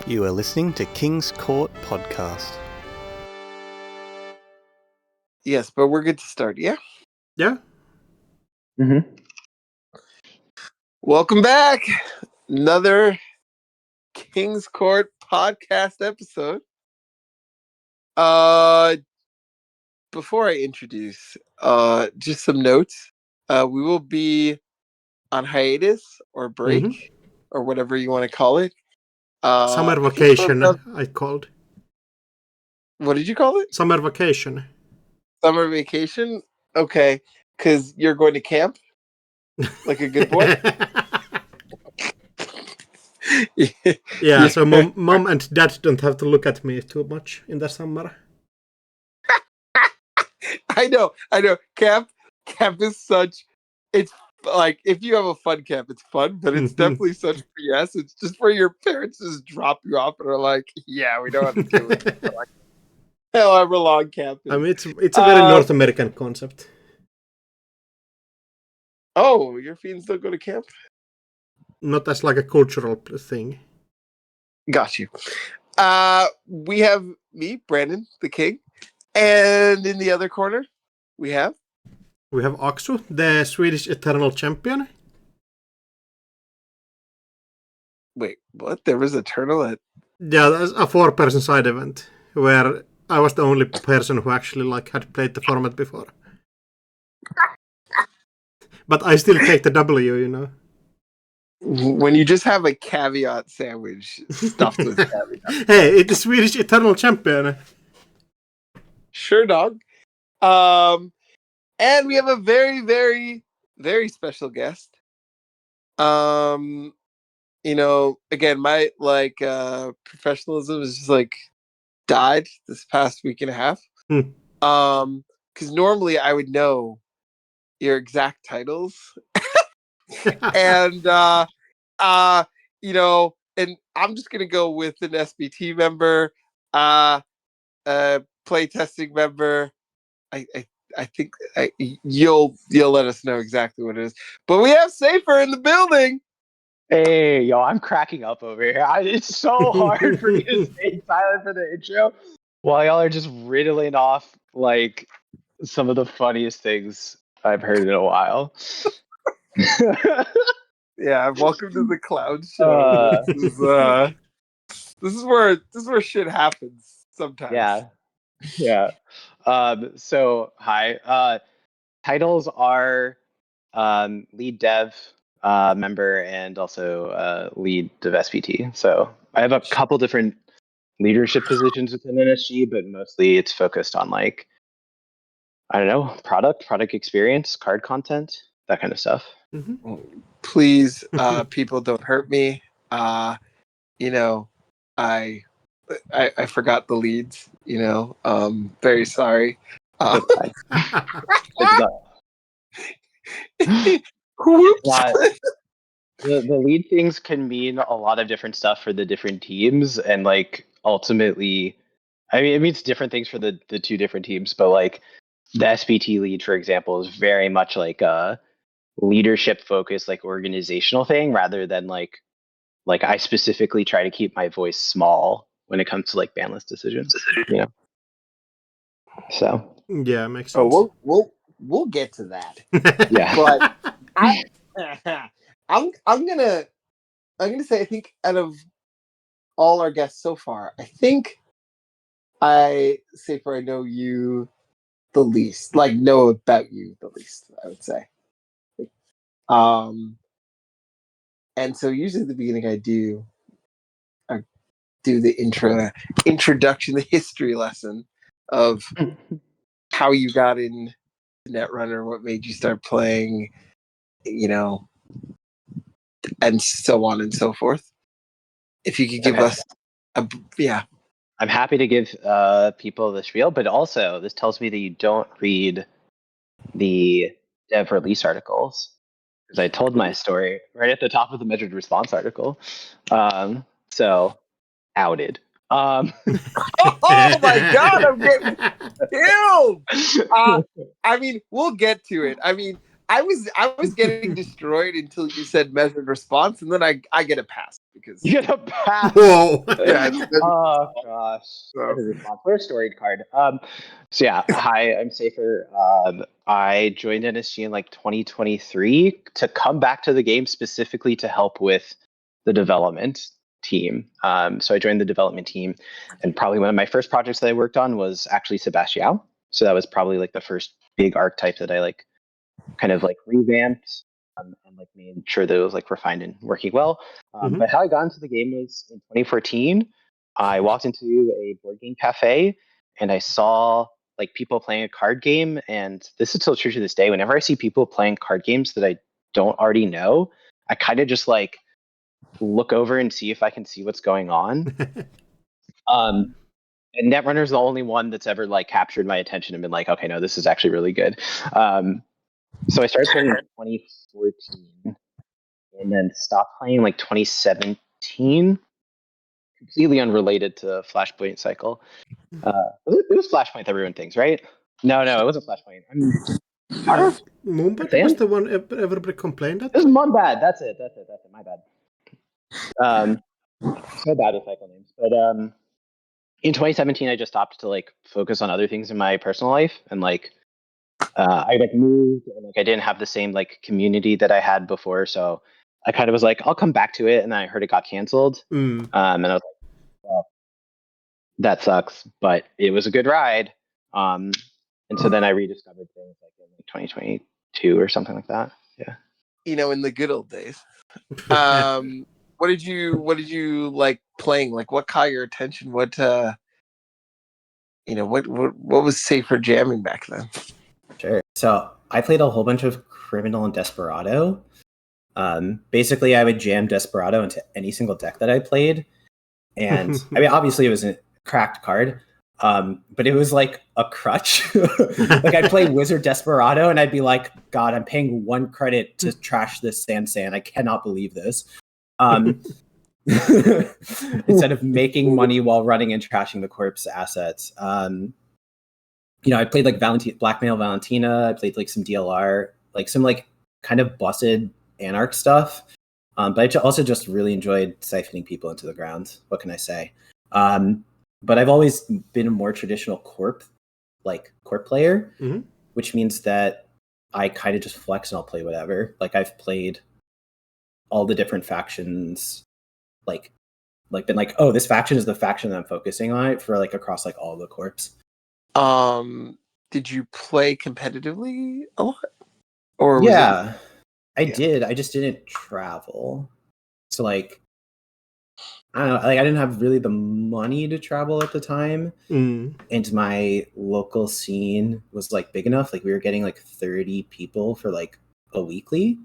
You are listening to King's Court Podcast. Yes, but we're good to start, yeah? Yeah. Mm-hmm. Welcome back. Another King's Court Podcast episode. Before I introduce, just some notes. We will be on hiatus or break or whatever you want to call it. Summer vacation, I called. What did you call it? Summer vacation. Summer vacation? Okay, because you're going to camp? Like a good boy? Yeah, so mom and dad don't have to look at me too much in the summer. I know. Camp is such. It's like if you have a fun camp, it's fun, but it's definitely such BS. It's just for your parents to just drop you off and are like, "Yeah, we don't have to deal with it." Like, however long camp is. I mean, it's a very North American concept. Oh, your fiends don't go to camp? Not as like a cultural thing. Got you. We have me, Brandon, the king, and in the other corner, we have Aksu, the Swedish Eternal Champion. Wait, what? There was Eternal at... Yeah, that's a 4-person side event where I was the only person who actually had played the format before. But I still take the W, you know. When you just have a caveat sandwich stuffed with caviar. Hey, it's the Swedish Eternal Champion. Sure, dog. And we have a very, very, very special guest. Again, my professionalism is just died this past week and a half. Because normally I would know your exact titles. And and I'm just gonna go with an SBT member, play testing member. I think you'll let us know exactly what it is. But we have Safer in the building. Hey, yo, I'm cracking up over here. It's so hard for me to stay silent for the intro while y'all are just riddling off some of the funniest things I've heard in a while. Yeah, welcome to the Clown Show. This is where shit happens sometimes. Yeah. So hi. Titles are lead dev member and also lead dev SPT. So I have a couple different leadership positions within NSG, but mostly it's focused on product experience, card content, that kind of stuff. Mm-hmm. Please, people, don't hurt me. I forgot the leads. Very sorry. The lead things can mean a lot of different stuff for the different teams, and ultimately, I mean, it means different things for the two different teams. But the SPT lead, for example, is very much a leadership focused, organizational thing, rather than like I specifically try to keep my voice small when it comes to banlist decisions. Yeah. So. Yeah, makes sense. Oh, we'll get to that. Yeah. But I'm gonna say, I think out of all our guests so far, I think Safer, I know you the least, know about you the least, I would say. And so usually at the beginning I do the introduction, the history lesson of how you got in Netrunner, what made you start playing, and so on and so forth. If you could give us I'm happy to give people the spiel, but also this tells me that you don't read the dev release articles, because I told my story right at the top of the measured response article. So outed. Oh my god, I'm getting killed. I mean, we'll get to it. I mean, I was getting destroyed until you said measured response, and then I get a pass because You get a pass. Whoa. yeah. Oh gosh. So- We're a storied card. So yeah, hi, I'm Safer. I joined NSG in like 2023 to come back to the game specifically to help with the development team. So I joined the development team, and probably one of my first projects that I worked on was actually Sebastião. So that was probably like the first big archetype that I like kind of like revamped and like made sure that it was like refined and working well. But how I got into the game was in 2014. I walked into a board game cafe and I saw like people playing a card game, and this is still true to this day. Whenever I see people playing card games that I don't already know, I kind of just like look over and see if I can see what's going on. And Netrunner's the only one that's ever like captured my attention and been like, okay, no, this is actually really good. So I started playing in 2014 and then stopped playing like 2017, completely unrelated to Flashpoint Cycle. It was Flashpoint that everyone thinks, right? No, it wasn't Flashpoint. Moonbird was the one everybody complained at? This is Moonbad. That's it. My bad. So bad with cycle names. But in 2017, I just stopped to like focus on other things in my personal life, and like I like moved, and like I didn't have the same like community that I had before, so I kind of was like, I'll come back to it, and then I heard it got canceled, and I was like, well, that sucks, but it was a good ride, and so then I rediscovered things like in like 2022 or something like that. Yeah, in the good old days. What did you like playing? Like, what caught your attention? What what was safer jamming back then? Sure. So I played a whole bunch of Criminal and Desperado. Basically, I would jam Desperado into any single deck that I played. And I mean, obviously, it was a cracked card, but it was like a crutch. Like, I'd play Wizard Desperado, and I'd be like, God, I'm paying 1 credit to trash this Sand. I cannot believe this. Instead of making money while running and trashing the corpse assets. I played like Blackmail Valentina. I played like some DLR, like some like kind of busted Anarch stuff. But I also just really enjoyed siphoning people into the ground. What can I say? But I've always been a more traditional corp player, which means that I kind of just flex and I'll play whatever. Like, I've played all the different factions, like been like, oh, this faction is the faction that I'm focusing on for like across like all the corps. Did you play competitively a lot? Or yeah, I did. I just didn't travel. So like, I don't know, like I didn't have really the money to travel at the time. And my local scene was like big enough. Like, we were getting like 30 people for like a weekly.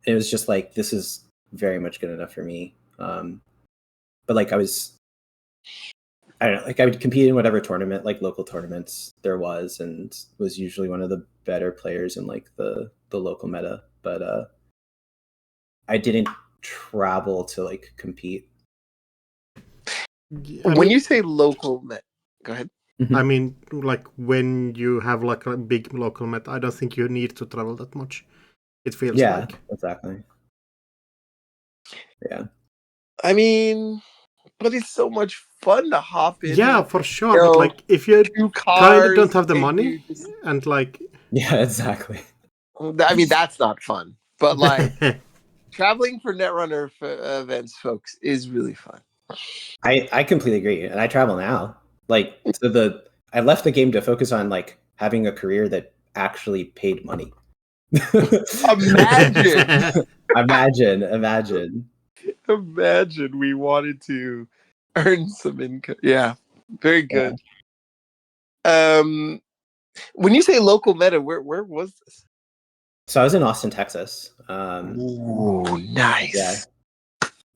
It was just like, this is very much good enough for me. But like, I don't know, like I would compete in whatever tournament, like local tournaments there was, and was usually one of the better players in like the local meta. But I didn't travel to like compete. When you say local meta, go ahead. I mean, like when you have like a big local meta, I don't think you need to travel that much. It feels like. Exactly. Yeah. I mean, but it's so much fun to hop in. Yeah, for sure. But like, if you kind of don't have the money and like, yeah, exactly. I mean, that's not fun. But like, traveling for Netrunner events, folks, is really fun. I completely agree, and I travel now. Like, so I left the game to focus on like having a career that actually paid money. Imagine. Imagine we wanted to earn some income. Yeah, very good. Yeah. When you say local meta, where was this? So I was in Austin, Texas. Ooh, nice.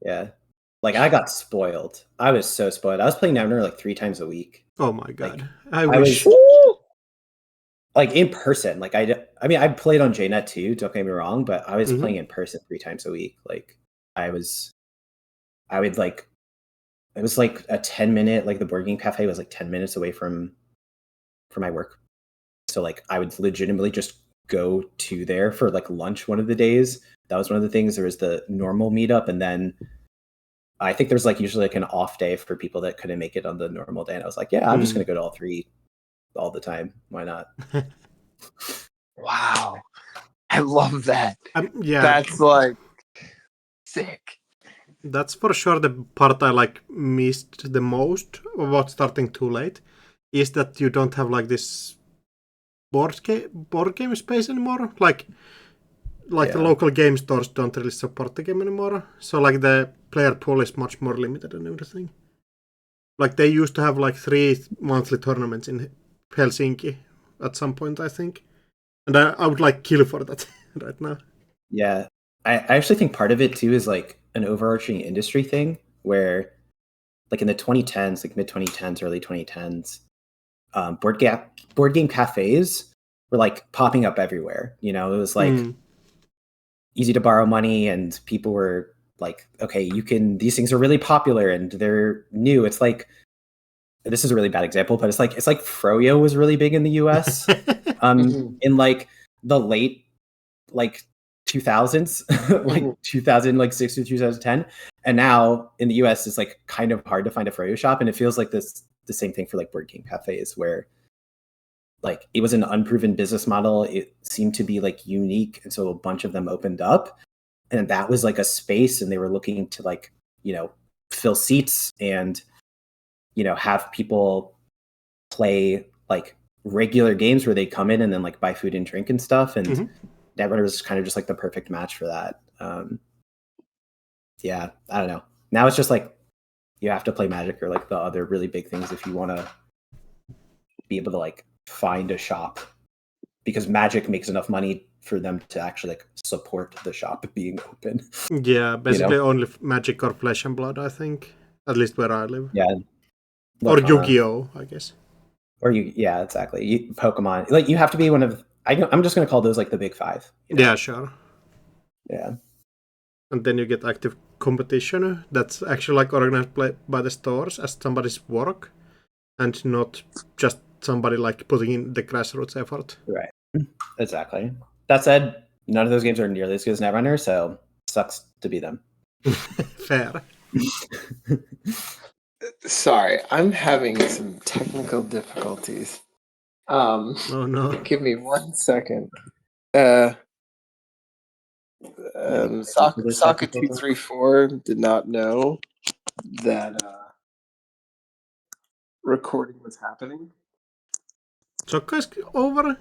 Yeah. Like, I got spoiled. I was so spoiled. I was playing Netrunner like 3 times a week. Oh my god! Like, I wish. Like, in person. Like, I mean, I played on JNet too. Don't get me wrong, but I was playing in person 3 times a week. Like, I would like, it was like a 10-minute. Like, the board game cafe was like 10 minutes away from my work. So like, I would legitimately just go to there for like lunch one of the days. That was one of the things. There was the normal meetup, and then I think there's like usually like an off day for people that couldn't make it on the normal day. And I was like, yeah, I'm just gonna go to all three all the time. Why not? Wow. I love that. Yeah, That's like sick. that's for sure the part I like missed the most about starting too late, is that you don't have like this board game space anymore. Like the local game stores don't really support the game anymore. So like the player pool is much more limited and everything. Like they used to have like 3 monthly tournaments in Helsinki at some point, I think. And I would like kill for that right now. Yeah. I actually think part of it too is like an overarching industry thing where like in the 2010s, like mid 2010s, early 2010s, board game cafes were like popping up everywhere. You know, it was like easy to borrow money, and people were like, okay, these things are really popular and they're new. It's like, this is a really bad example, but it's like Froyo was really big in the US in like the late like 2000s, like 2006 to 2010. And now in the US it's like kind of hard to find a Froyo shop, and it feels like the same thing for like board game cafes, where like it was an unproven business model. It seemed to be like unique, and so a bunch of them opened up, and that was like a space, and they were looking to like, you know, fill seats and, you know, have people play like regular games where they come in and then like buy food and drink and stuff. And Netrunner was kind of just like the perfect match for that. Yeah, I don't know. Now it's just like you have to play Magic or like the other really big things if you want to be able to like find a shop, because Magic makes enough money for them to actually like support the shop being open. Yeah, basically only Magic or Flesh and Blood, I think, at least where I live. Yeah. Or Yu-Gi-Oh, I guess. Or yeah, exactly. Pokemon, like you have to be one of. I'm just gonna call those like the big 5. You know? Yeah, sure. Yeah. And then you get active competition that's actually like organized by the stores as somebody's work, and not just somebody like putting in the grassroots effort. Right. Exactly. That said, none of those games are nearly as good as Netrunner, so sucks to be them. Fair. Sorry, I'm having some technical difficulties. Oh no. Give me 1 second. Socket234 did not know that recording was happening. Sokka's over?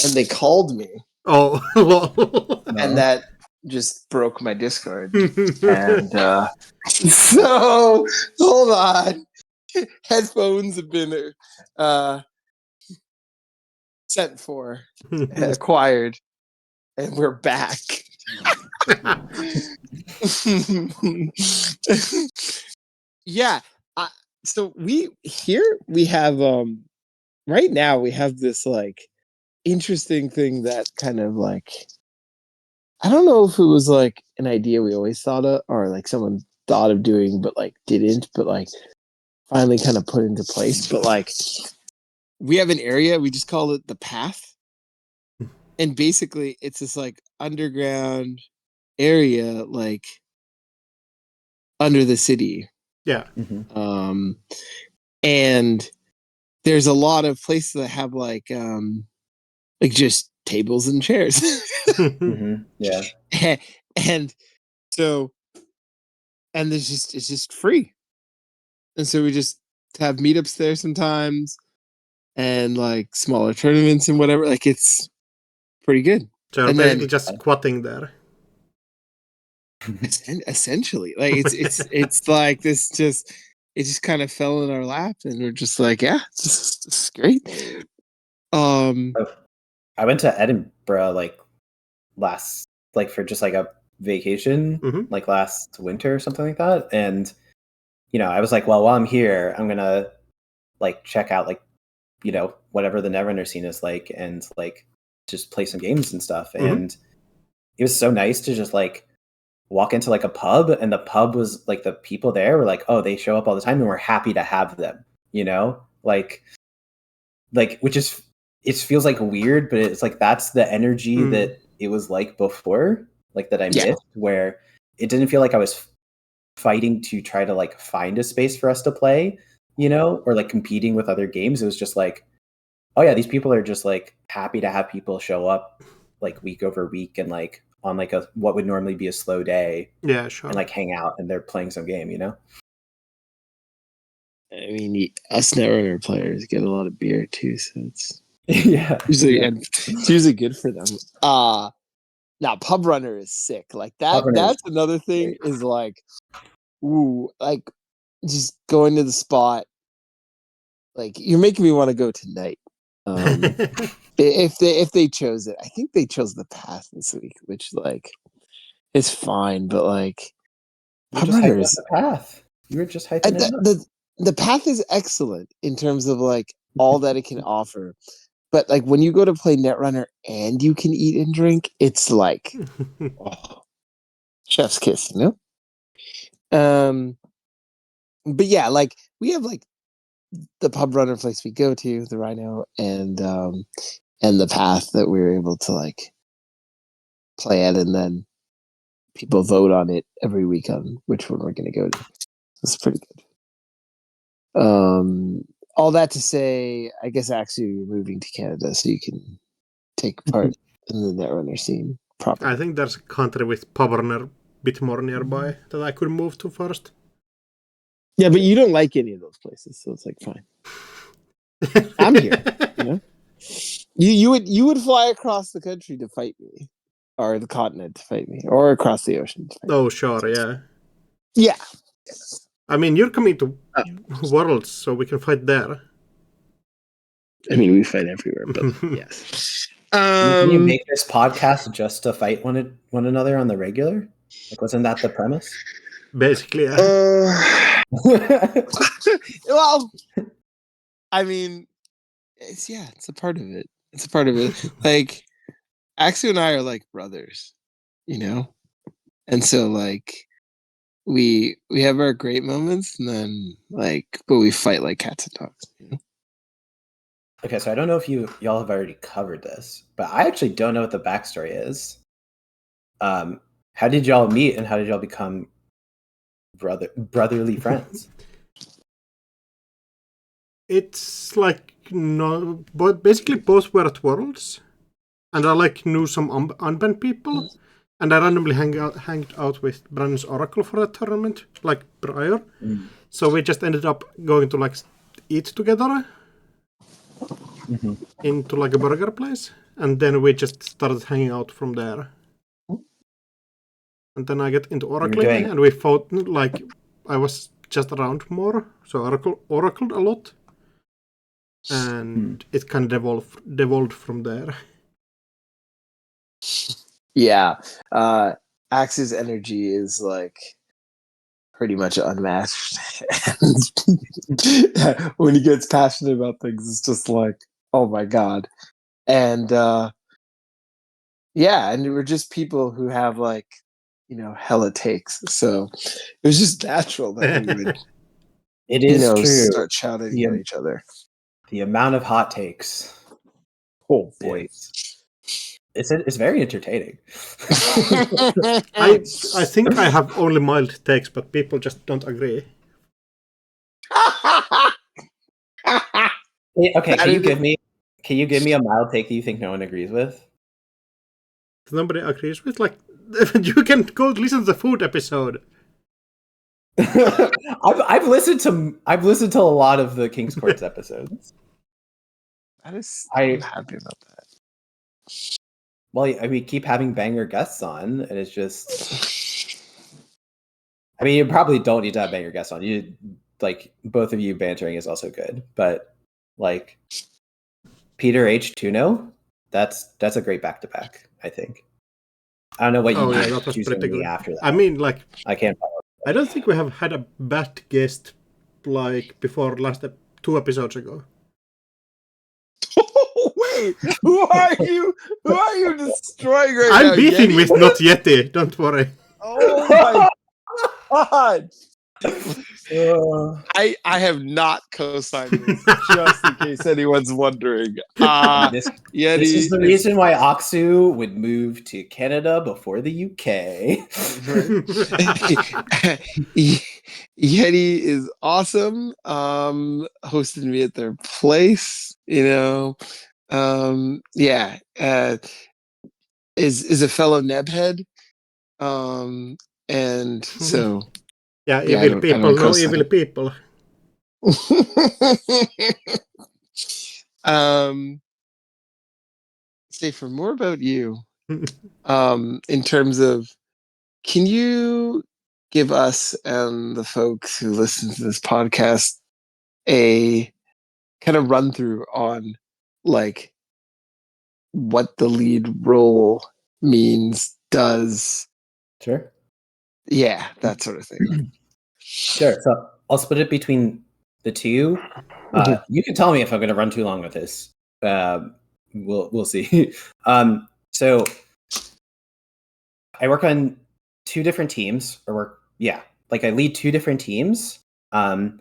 And they called me. Oh, lol. And that just broke my Discord. And so, hold on. Headphones have been sent for, acquired, and we're back. Yeah. So we have right now we have this like interesting thing that kind of like, I don't know if it was like an idea we always thought of, or like someone thought of doing but like didn't, but like finally kind of put into place. But like we have an area, we just call it the Path, and basically it's this like underground area like under the city. Yeah. And there's a lot of places that have like just tables and chairs. Yeah. And so, and it's just free. And so we just have meetups there sometimes, and like smaller tournaments and whatever. Like it's pretty good. So you're basically just squatting there. Essentially, like it's like this just, it just kind of fell in our lap, and we're just like, yeah, it's great. I went to Edinburgh for just like a vacation, like last winter or something like that. And, you know, I was like, well, while I'm here, I'm going to like check out like, you know, whatever the Netrunner scene is like, and like just play some games and stuff. And it was so nice to just like walk into like a pub, and the pub was like, the people there were like, oh, they show up all the time and we're happy to have them, you know, like like, which is, it feels like weird, but it's like that's the energy that it was like before, like that I missed, where it didn't feel like I was fighting to try to like find a space for us to play, you know, or like competing with other games. It was just like, oh yeah, these people are just like happy to have people show up like week over week and like on like a what would normally be a slow day. Yeah, sure. And like hang out and they're playing some game, you know? I mean, us Netrunner players get a lot of beer too, so it's and it's usually good for them. Now Pub Runner is sick. Like that. That's another thing. Is like, ooh, like just going to the spot. Like you're making me want to go tonight. If they chose it, I think they chose the path this week, which like is fine, but like Pub Runner is the path. You were just hyping it up. The path is excellent in terms of like all that it can offer. But like when you go to play Netrunner and you can eat and drink, it's like chef's kiss, you know? But yeah, like we have like the Pub Runner place we go to, the Rhino, and the path that we were able to like play at, and then people vote on it every week on which one we're gonna go to. It's pretty good. All that to say, I guess actually you're moving to Canada so you can take part in the Netrunner scene properly. I think there's a country with Pub Runner a bit more nearby that I could move to first. Yeah, but you don't like any of those places, so it's like fine. I'm here. You know? You would fly across the country to fight me, or the continent to fight me, or across the ocean to fight me. Oh, sure, yeah. Yeah. I mean, you're coming to Worlds, so we can fight there. I mean, we fight everywhere, but yes. Can you make this podcast just to fight one another on the regular? Like, wasn't that the premise? Basically, yeah. Well, I mean, it's a part of it. It's a part of it. Like, Axel and I are like brothers, you know? And so, like, we have our great moments, and then, like, but we fight like cats and dogs, you know? Okay, so I don't know if y'all have already covered this, but I actually don't know what the backstory is. How did y'all meet, and how did y'all become brotherly friends? It's like no, but basically both were at Worlds, and I like knew some unbanned people, and I randomly hanged out with Brandon's Oracle for a tournament like prior. So we just ended up going to like eat together into like a burger place, and then we just started hanging out from there. And then I get into Oracling, and we fought like I was just around more, so oracled a lot. And it kind of devolved from there. Yeah. Axe's energy is like pretty much unmatched. And when he gets passionate about things, it's just like, oh my God. And yeah, and we're just people who have like, you know, hella takes. So it was just natural that we would it is true. Start shouting at each other. The amount of hot takes. Oh boy. It's very entertaining. I think I have only mild takes, but people just don't agree. Okay, can you give me a mild take that you think no one agrees with? Nobody agrees with, like, you can go listen to the food episode. I've listened to a lot of the King's Courts episodes. I'm happy about that. Well, we keep having banger guests on, and it's just. I mean, you probably don't need to have banger guests on. You like both of you bantering is also good, but like Peter H. Tuno, that's a great back to back. I think. I don't know what you that was pretty good after that. I mean, like, I can't follow. I don't think we have had a bad guest like before last 2 episodes ago. Wait, who are you? Who are you destroying right now? I'm beefing with Not Yeti. Don't worry. Oh my God! I have not co-signed this, just in case anyone's wondering. This Yeti is the reason why Aksu would move to Canada before the UK. Yeti is awesome. Hosted me at their place, yeah. Is a fellow Nebhead. And so yeah, yeah, evil I people don't know co-sign evil it. people. Say for more about you, in terms of, can you give us and the folks who listen to this podcast a kind of run through on like what the lead role means, does, Sure. yeah, that sort of thing. Sure. So I'll split it between the two. You can tell me if I'm going to run too long with this. We'll see. So I work on two different teams, I lead two different teams. And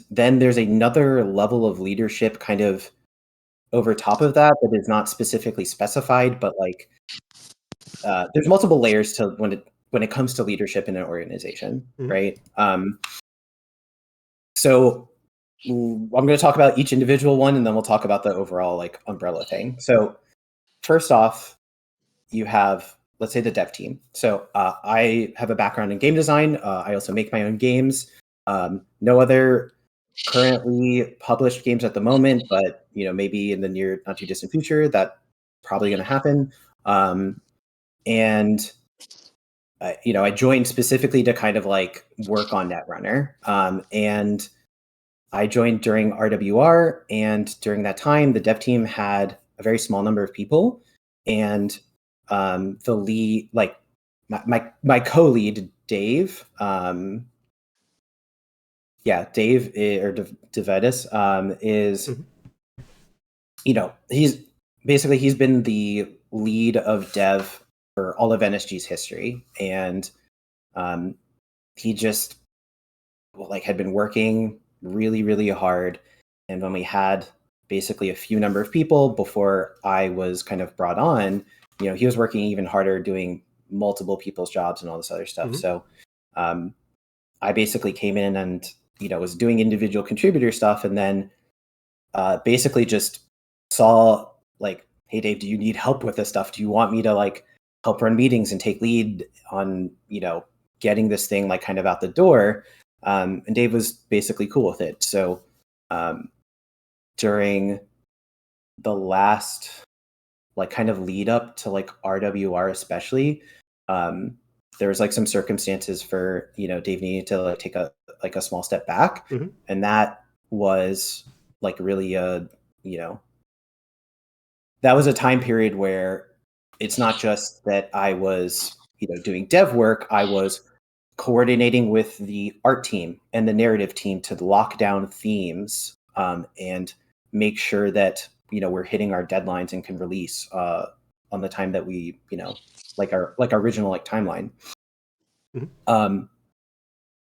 then there's another level of leadership kind of over top of that is not specifically specified, but like there's multiple layers to when it comes to leadership in an organization, right? So I'm going to talk about each individual one, and then we'll talk about the overall like umbrella thing. So first off, you have, let's say, the dev team. So I have a background in game design. I also make my own games. No other currently published games at the moment, but maybe in the near, not too distant future, that's probably going to happen. And I joined specifically to kind of like work on Netrunner. And I joined during RWR, and during that time, the dev team had a very small number of people, and the lead, like my co-lead, Dave, Dave or Devitis, is, he's been the lead of dev for all of NSG's history, and he just had been working really, really hard. And when we had basically a few number of people before I was kind of brought on, he was working even harder, doing multiple people's jobs and all this other stuff. So I basically came in and, was doing individual contributor stuff, and then basically just saw like, hey, Dave, do you need help with this stuff? Do you want me to like help run meetings and take lead on, getting this thing like kind of out the door? And Dave was basically cool with it. So during the last like kind of lead up to like RWR especially, there was like some circumstances for Dave needed to like take a small step back, and that was like really that was a time period where it's not just that I was doing dev work, I was coordinating with the art team and the narrative team to lock down themes and make sure that we're hitting our deadlines and can release on the time that we like our original like timeline.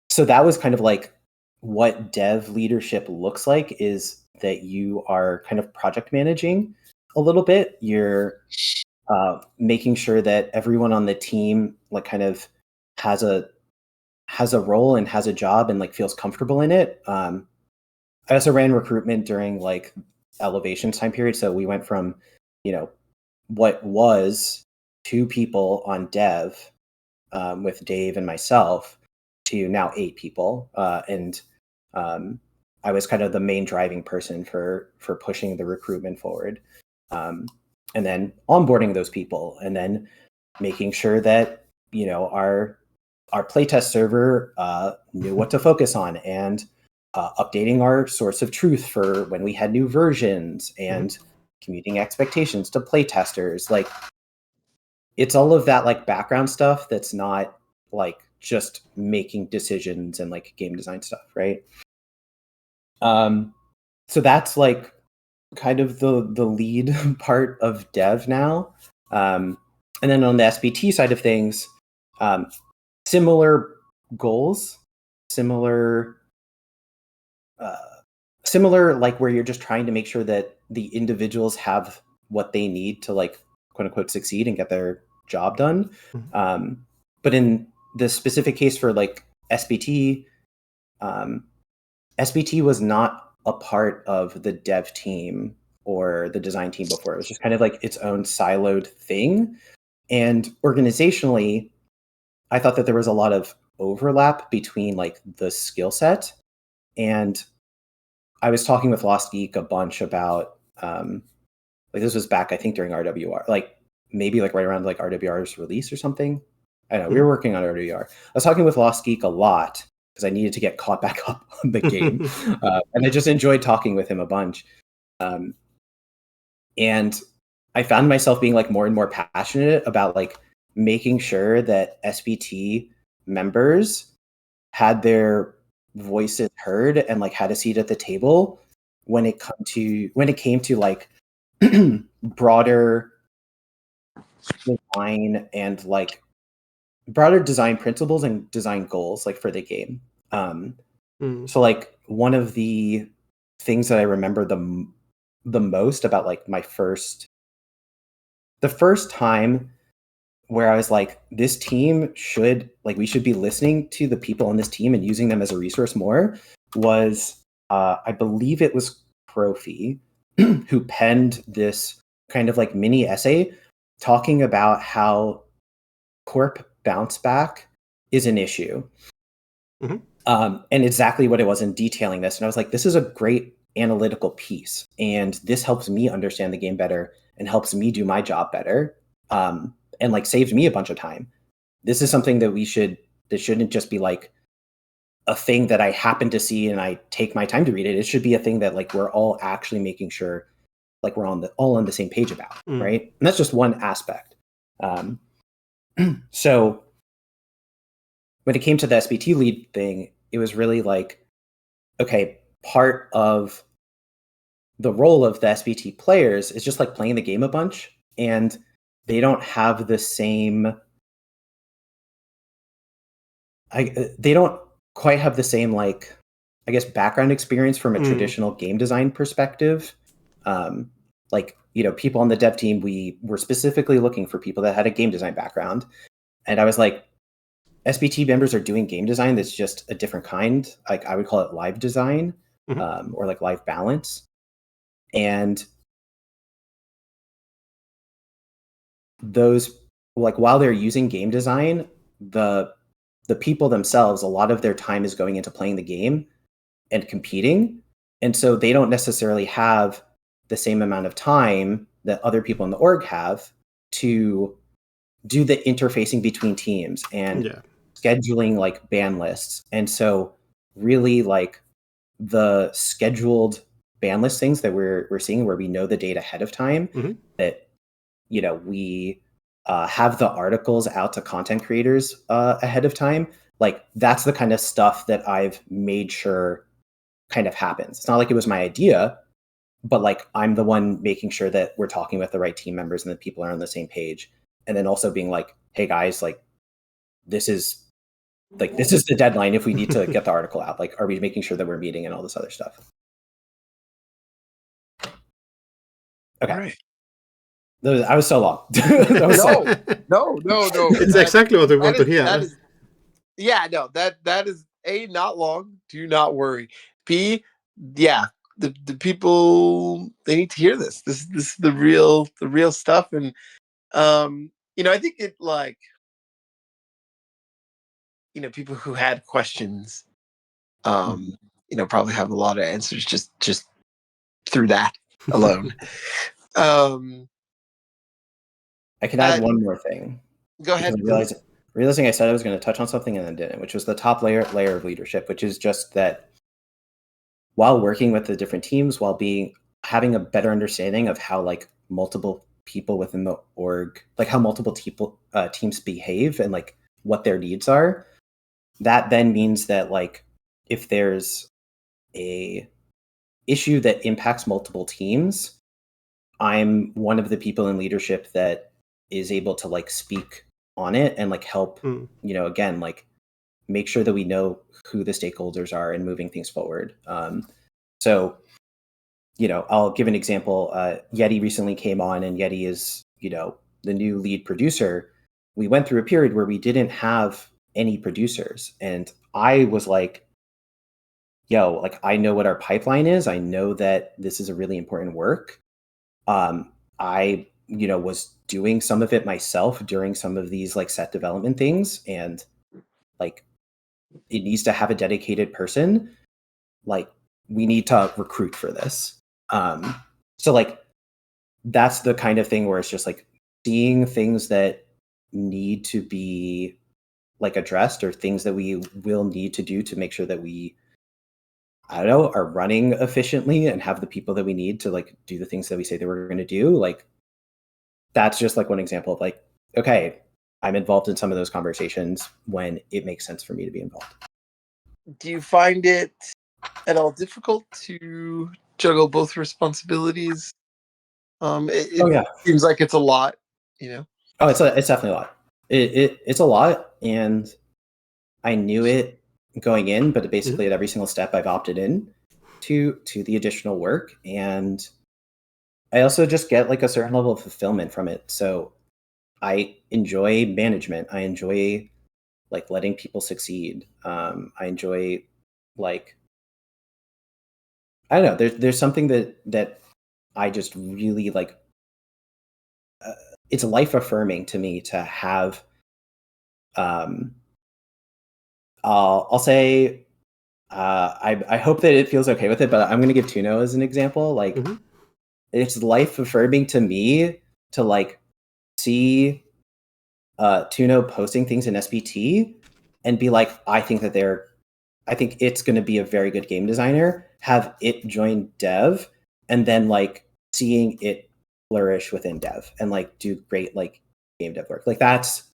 So that was kind of like what dev leadership looks like, is that you are kind of project managing a little bit. You're making sure that everyone on the team like kind of has a role and has a job and like feels comfortable in it. I also ran recruitment during like Elevation's time period. So we went from, what was 2 people on dev with Dave and myself to now 8 people. And I was kind of the main driving person for pushing the recruitment forward. And then onboarding those people, and then making sure that, our playtest server knew what to focus on, and updating our source of truth for when we had new versions, and communicating expectations to playtesters. Like, it's all of that like background stuff that's not like just making decisions and like game design stuff, right? So that's like kind of the lead part of dev now. And then on the SBT side of things, similar goals, similar similar like where you're just trying to make sure that the individuals have what they need to like quote unquote succeed and get their job done. But in the specific case for like SBT, SBT was not a part of the dev team or the design team before. It was just kind of like its own siloed thing. And organizationally, I thought that there was a lot of overlap between like the skill set. And I was talking with Lost Geek a bunch about like this was back I think during RWR, like maybe like right around like RWR's release or something. I don't know. We were working on RWR. I was talking with Lost Geek a lot because I needed to get caught back up on the game, and I just enjoyed talking with him a bunch. And I found myself being like more and more passionate about like making sure that SBT members had their voices heard and like had a seat at the table when it came to like broader design and like broader design principles and design goals like for the game. So like one of the things that I remember the most about like the first time where I was like, this team should like we should be listening to the people on this team and using them as a resource more was I believe it was Profi who penned this kind of like mini essay talking about how corp bounce back is an issue. And exactly what it was in detailing this. And I was like, this is a great analytical piece. And this helps me understand the game better and helps me do my job better. And like saves me a bunch of time. This is something that shouldn't just be like a thing that I happen to see and I take my time to read it. It should be a thing that like we're all actually making sure like we're all on the same page about, right? And that's just one aspect. So when it came to the SBT lead thing, it was really like, okay, part of the role of the SBT players is just like playing the game a bunch, and they don't have the same they don't quite have the same like I guess background experience from a traditional game design perspective. Like, you know, people on the dev team, we were specifically looking for people that had a game design background. And I was like, SBT members are doing game design that's just a different kind. Like I would call it live design, or like live balance. And those like while they're using game design, the people themselves, a lot of their time is going into playing the game and competing. And so they don't necessarily have the same amount of time that other people in the org have to do the interfacing between teams and scheduling like ban lists. And so really like the scheduled ban list things that we're seeing where we know the date ahead of time, that, you know, we have the articles out to content creators ahead of time. Like that's the kind of stuff that I've made sure kind of happens. It's not like it was my idea, but like I'm the one making sure that we're talking with the right team members and that people are on the same page. And then also being like, hey guys, like this is the deadline if we need to get the article out. Like, are we making sure that we're meeting and all this other stuff? Okay. Right. I was so long. No. It's exactly what we want to hear. That is A, not long. Do not worry. B, yeah, the people, they need to hear this. This is the real stuff. And you know, I think it like, you know, people who had questions, you know, probably have a lot of answers just through that alone. I can add one more thing. Go ahead. Realizing I said I was going to touch on something and then didn't, which was the top layer of leadership, which is just that while working with the different teams, while having a better understanding of how like multiple people within the org, like how multiple teams behave and like what their needs are, that then means that like if there's a issue that impacts multiple teams, I'm one of the people in leadership that is able to like speak on it and like help, you know, again, like make sure that we know who the stakeholders are and moving things forward. So, I'll give an example. Yeti recently came on, and Yeti is, the new lead producer. We went through a period where we didn't have any producers, and I was like, I know what our pipeline is. I know that this is a really important work. I, was doing some of it myself during some of these like set development things, and like it needs to have a dedicated person. Like we need to recruit for this. So like that's the kind of thing where it's just like seeing things that need to be like addressed, or things that we will need to do to make sure that we, are running efficiently and have the people that we need to like do the things that we say that we're going to do. Like that's just like one example of like, okay, I'm involved in some of those conversations when it makes sense for me to be involved. Do you find it at all difficult to juggle both responsibilities? It seems like it's a lot, Oh, it's definitely a lot. It's a lot, and I knew it going in, but basically at every single step I've opted in to the additional work, and I also just get like a certain level of fulfillment from it. So I enjoy management. I enjoy like letting people succeed. I enjoy like, I don't know. There's something that I just really like. It's life affirming to me to have. I'll say, I hope that it feels okay with it, but I'm going to give Tuno as an example. Like, it's life affirming to me to like see Tuno posting things in SBT and be like, I think it's going to be a very good game designer. Have it join dev, and then like seeing it flourish within dev and like do great like game dev work. Like that's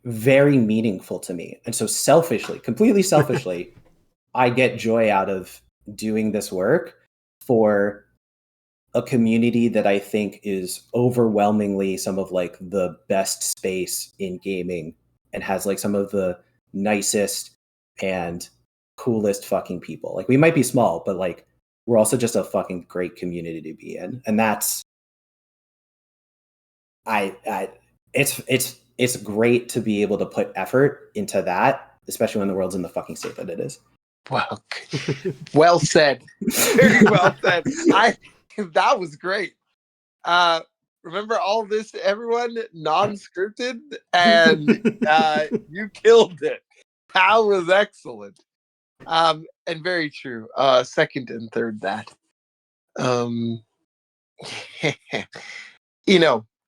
very meaningful to me. And so completely selfishly, I get joy out of doing this work for a community that I think is overwhelmingly some of like the best space in gaming and has like some of the nicest and coolest fucking people. Like we might be small, but like we're also just a fucking great community to be in. And that's it's great to be able to put effort into that, especially when the world's in the fucking state that it is. Well said. Very well said. That was great. Remember all this, everyone? Non-scripted, and you killed it. That was excellent. And very true. Second and third that.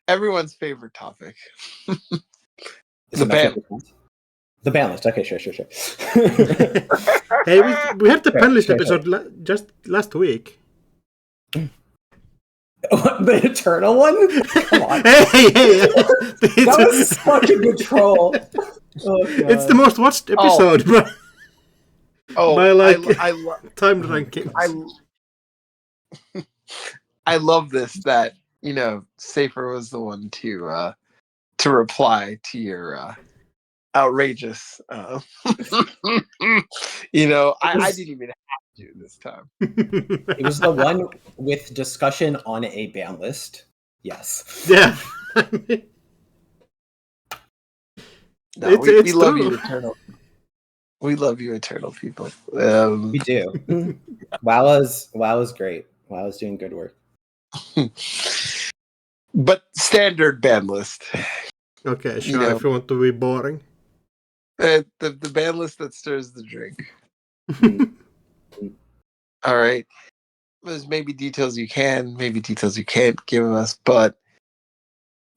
Everyone's favorite topic. The banlist. Okay, sure. Hey, we had the banlist episode just last week. The Eternal one? Come on. Hey. That was such a good troll. Oh, it's the most watched episode by like time ranking. I love this, that Safer was the one to reply to your outrageous I didn't even have to this time. It was the one with discussion on a ban list. Yes. Yeah. No, we love you, Eternal. We love you, Eternal people. We do. WoW is great. WoW is doing good work. But standard ban list. Okay, sure. If you want to be boring. The ban list that stirs the drink. All right. There's maybe details you can, maybe details you can't give us, but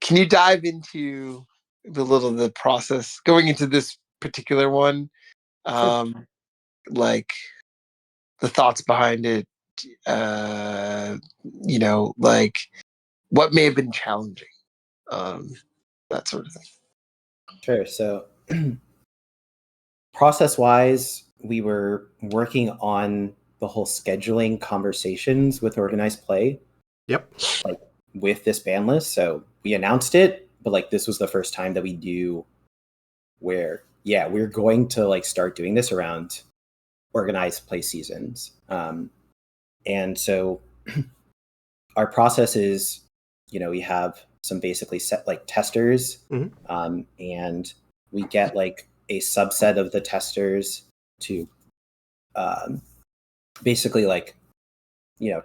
can you dive into the process going into this particular one? Like the thoughts behind it, like what may have been challenging, that sort of thing. Sure. So process-wise, we were working on the whole scheduling conversations with organized play. Yep. Like with this ban list. So we announced it, but like this was the first time that we knew where we're going to like start doing this around organized play seasons. And so our process is, we have some basically set like testers, and we get like a subset of the testers to basically like,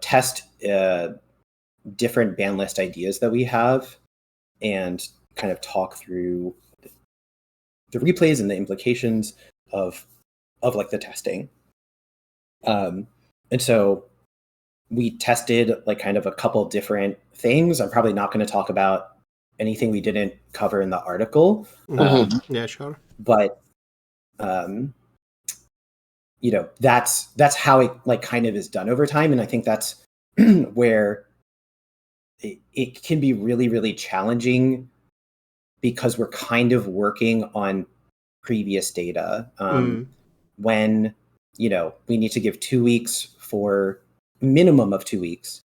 test different ban list ideas that we have and kind of talk through the replays and the implications of like the testing. And so we tested like kind of a couple different things. I'm probably not going to talk about anything we didn't cover in the article. Yeah, sure. But that's how it like kind of is done over time, and I think that's where it can be really, really challenging because we're kind of working on previous data. When we need to give 2 weeks for minimum of 2 weeks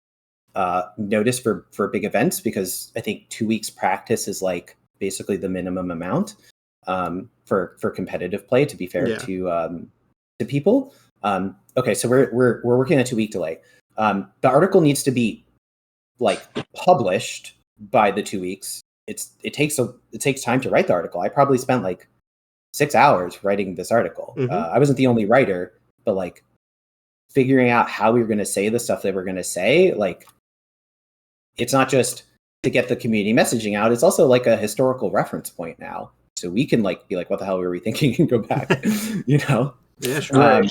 notice for big events, because I think 2 weeks practice is like basically the minimum amount for competitive play, to be fair to people. Okay, so we're working on a 2 week delay. The article needs to be like published by the 2 weeks. It takes time to write the article. I probably spent like 6 hours writing this article. I wasn't the only writer, but like figuring out how we were going to say the stuff that we're going to say, like it's not just to get the community messaging out, it's also like a historical reference point now, so we can like be like, what the hell were we thinking, and go back. Yeah, sure.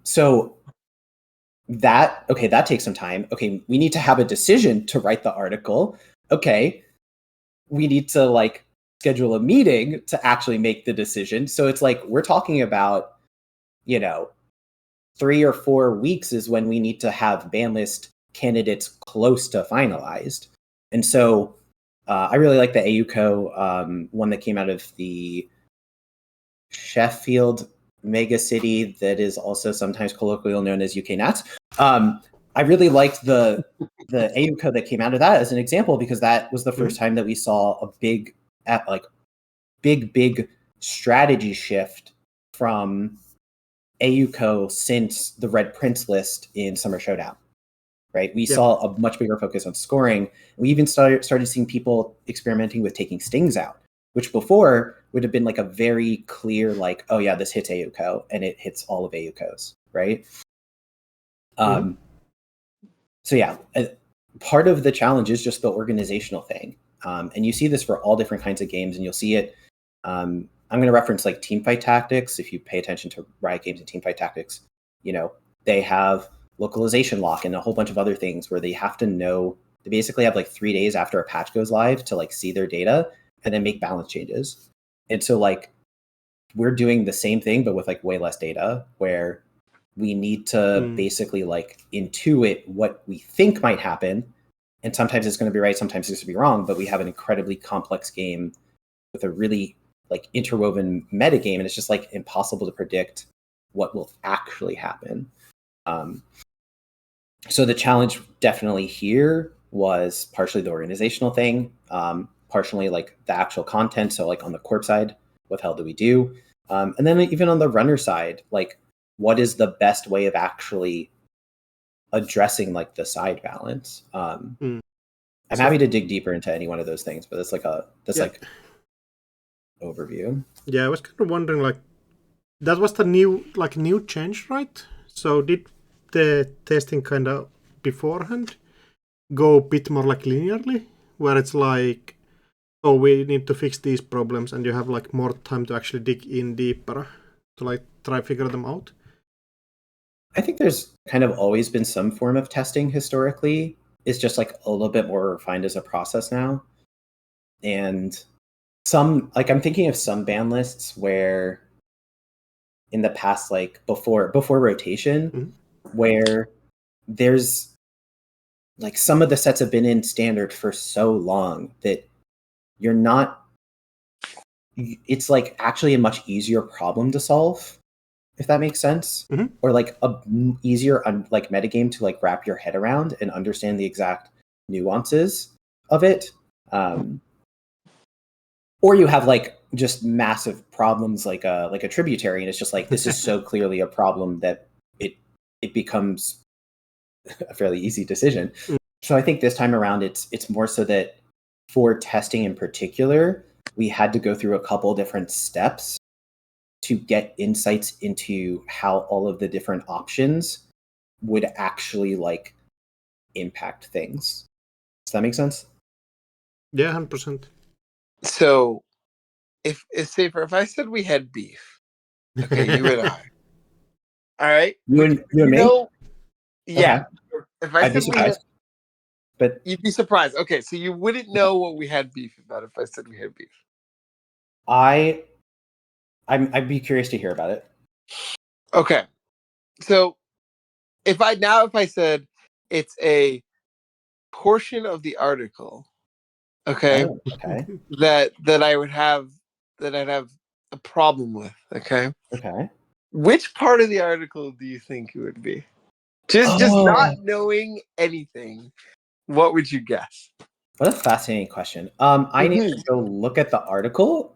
So that takes some time. Okay, we need to have a decision to write the article. Okay, we need to like schedule a meeting to actually make the decision. So it's like we're talking about 3 or 4 weeks is when we need to have ban list candidates close to finalized. And so I really like the AUCO one that came out of the Sheffield mega city that is also sometimes colloquially known as UK Nats. I really liked the AUCO that came out of that as an example, because that was the first time that we saw a big strategy shift from AUCO since the Red Prince list in Summer Showdown. Right, we saw a much bigger focus on scoring. We even started seeing people experimenting with taking stings out, which before would have been like a very clear, like, oh yeah, this hits AUCO, and it hits all of AUCOs, right? So yeah, part of the challenge is just the organizational thing, and you see this for all different kinds of games, and you'll see it. I'm going to reference like Teamfight Tactics. If you pay attention to Riot Games and Teamfight Tactics, they have localization lock and a whole bunch of other things where they have to know. They basically have like 3 days after a patch goes live to like see their data and then make balance changes. And so like we're doing the same thing, but with like way less data, where we need to basically like intuit what we think might happen. And sometimes it's going to be right, sometimes it's going to be wrong, but we have an incredibly complex game with a really like interwoven meta game. And it's just like impossible to predict what will actually happen. So the challenge definitely here was partially the organizational thing, partially like the actual content. So like on the corp side, what the hell do we do? And then even on the runner side, like what is the best way of actually addressing like the side balance? I'm happy to dig deeper into any one of those things, but it's like like overview. Yeah, I was kind of wondering, like, that was the new change, right? So did the testing kind of beforehand go a bit more like linearly, where it's like, oh, we need to fix these problems, and you have like more time to actually dig in deeper to like try figure them out? I think there's kind of always been some form of testing historically. It's just like a little bit more refined as a process now. And some, like I'm thinking of some ban lists where in the past, like before rotation, where there's like some of the sets have been in standard for so long that you're not, it's like actually a much easier problem to solve, if that makes sense, or like a easier like metagame to like wrap your head around and understand the exact nuances of it. or you have like just massive problems like a tributary, and it's just like this is so clearly a problem that it becomes a fairly easy decision. So I think this time around it's more so that for testing in particular, we had to go through a couple different steps to get insights into how all of the different options would actually like impact things. Does that make sense? Yeah, 100%. So, if I said we had beef, okay, you and I, all right, You and me? know, yeah. Okay. If I I'd be said we had, surprised. But you'd be surprised. Okay, so you wouldn't know what we had beef about if I said we had beef. I'd be curious to hear about it. Okay, so if I said it's a portion of the article, okay, Oh, okay. that I'd have a problem with, okay, Okay. which part of the article do you think it would be? Just not knowing anything, what would you guess? What a fascinating question. I need to go look at the article.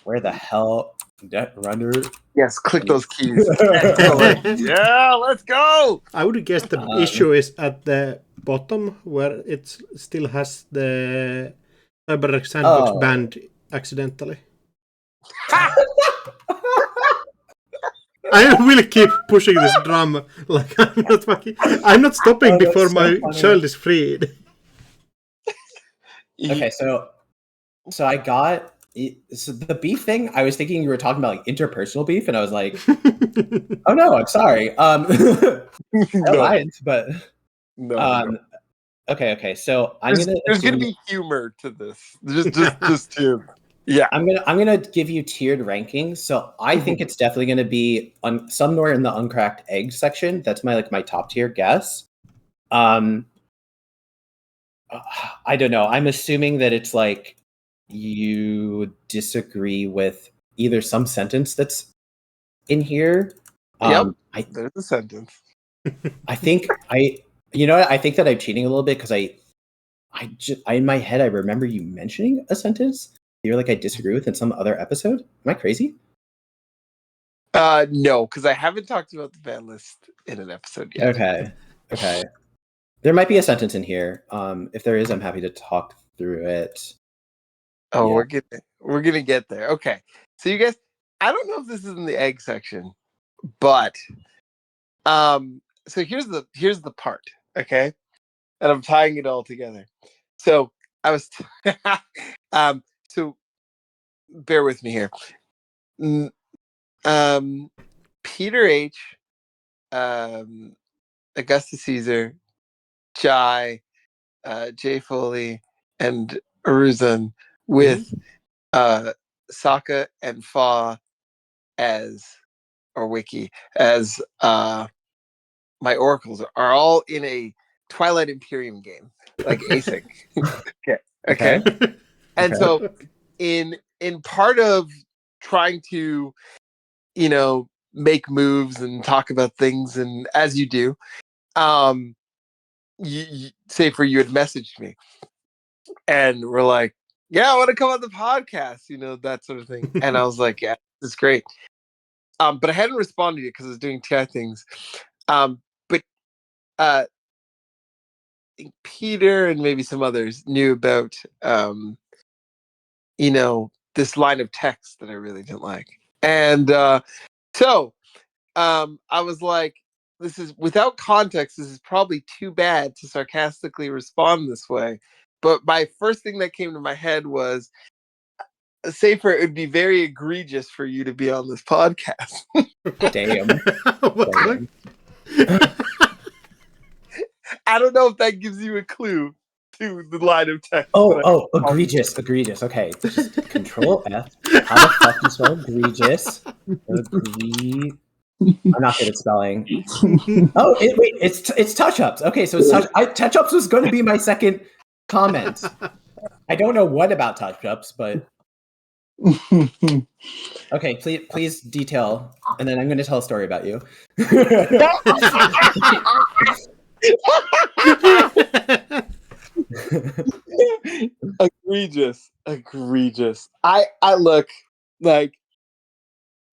Where the hell Netrunner? Yes, click those keys. Excellent. Yeah, let's go. I would guess the issue is at the bottom where it still has the Cyberrex sandbox banned accidentally. I will keep pushing this drum like I'm not stopping before my child is freed. Okay, so I got the beef thing. I was thinking you were talking about like interpersonal beef, and I was like, "Oh no, I'm sorry." I lied, but no. Okay. So there's gonna be humor to this. Just humor. Yeah, I'm gonna give you tiered rankings. So I think it's definitely gonna be somewhere in the uncracked egg section. That's my top tier guess. I don't know. I'm assuming that it's like you disagree with either some sentence that's in here. Yep. There's a sentence. I think I think that I'm cheating a little bit because I in my head I remember you mentioning a sentence you're like I disagree with in some other episode. Am I crazy? No, because I haven't talked about the ban list in an episode yet. Okay. There might be a sentence in here. If there is, I'm happy to talk through it. Oh, yeah. We're gonna get there. Okay. So you guys, I don't know if this is in the egg section, but so here's the part, okay? And I'm tying it all together. So I was so bear with me here. Peter H, Augustus Caesar, Jai, Jay Foley, and Aruzan with Sokka and Fa as Wiki as my oracles are all in a Twilight Imperium game, like async. Okay. And so in part of trying to, make moves and talk about things, and as you do, you say for you had messaged me and we're like, yeah, I want to come on the podcast, that sort of thing. And I was like, yeah, this is great. But I hadn't responded yet because I was doing TI things. But I think Peter and maybe some others knew about, this line of text that I really didn't like. And so I was like, this is without context. This is probably too bad to sarcastically respond this way. But my first thing that came to my head was, Safer, it would be very egregious for you to be on this podcast. Damn. I don't know if that gives you a clue to the line of text. Egregious. Okay. Just Control F. How the fuck do you spell egregious? I'm not good at spelling. It's touch-ups. Okay, so touch-ups was going to be my second comment. I don't know what about touch-ups, but okay, please detail, and then I'm going to tell a story about you. Egregious. I look like,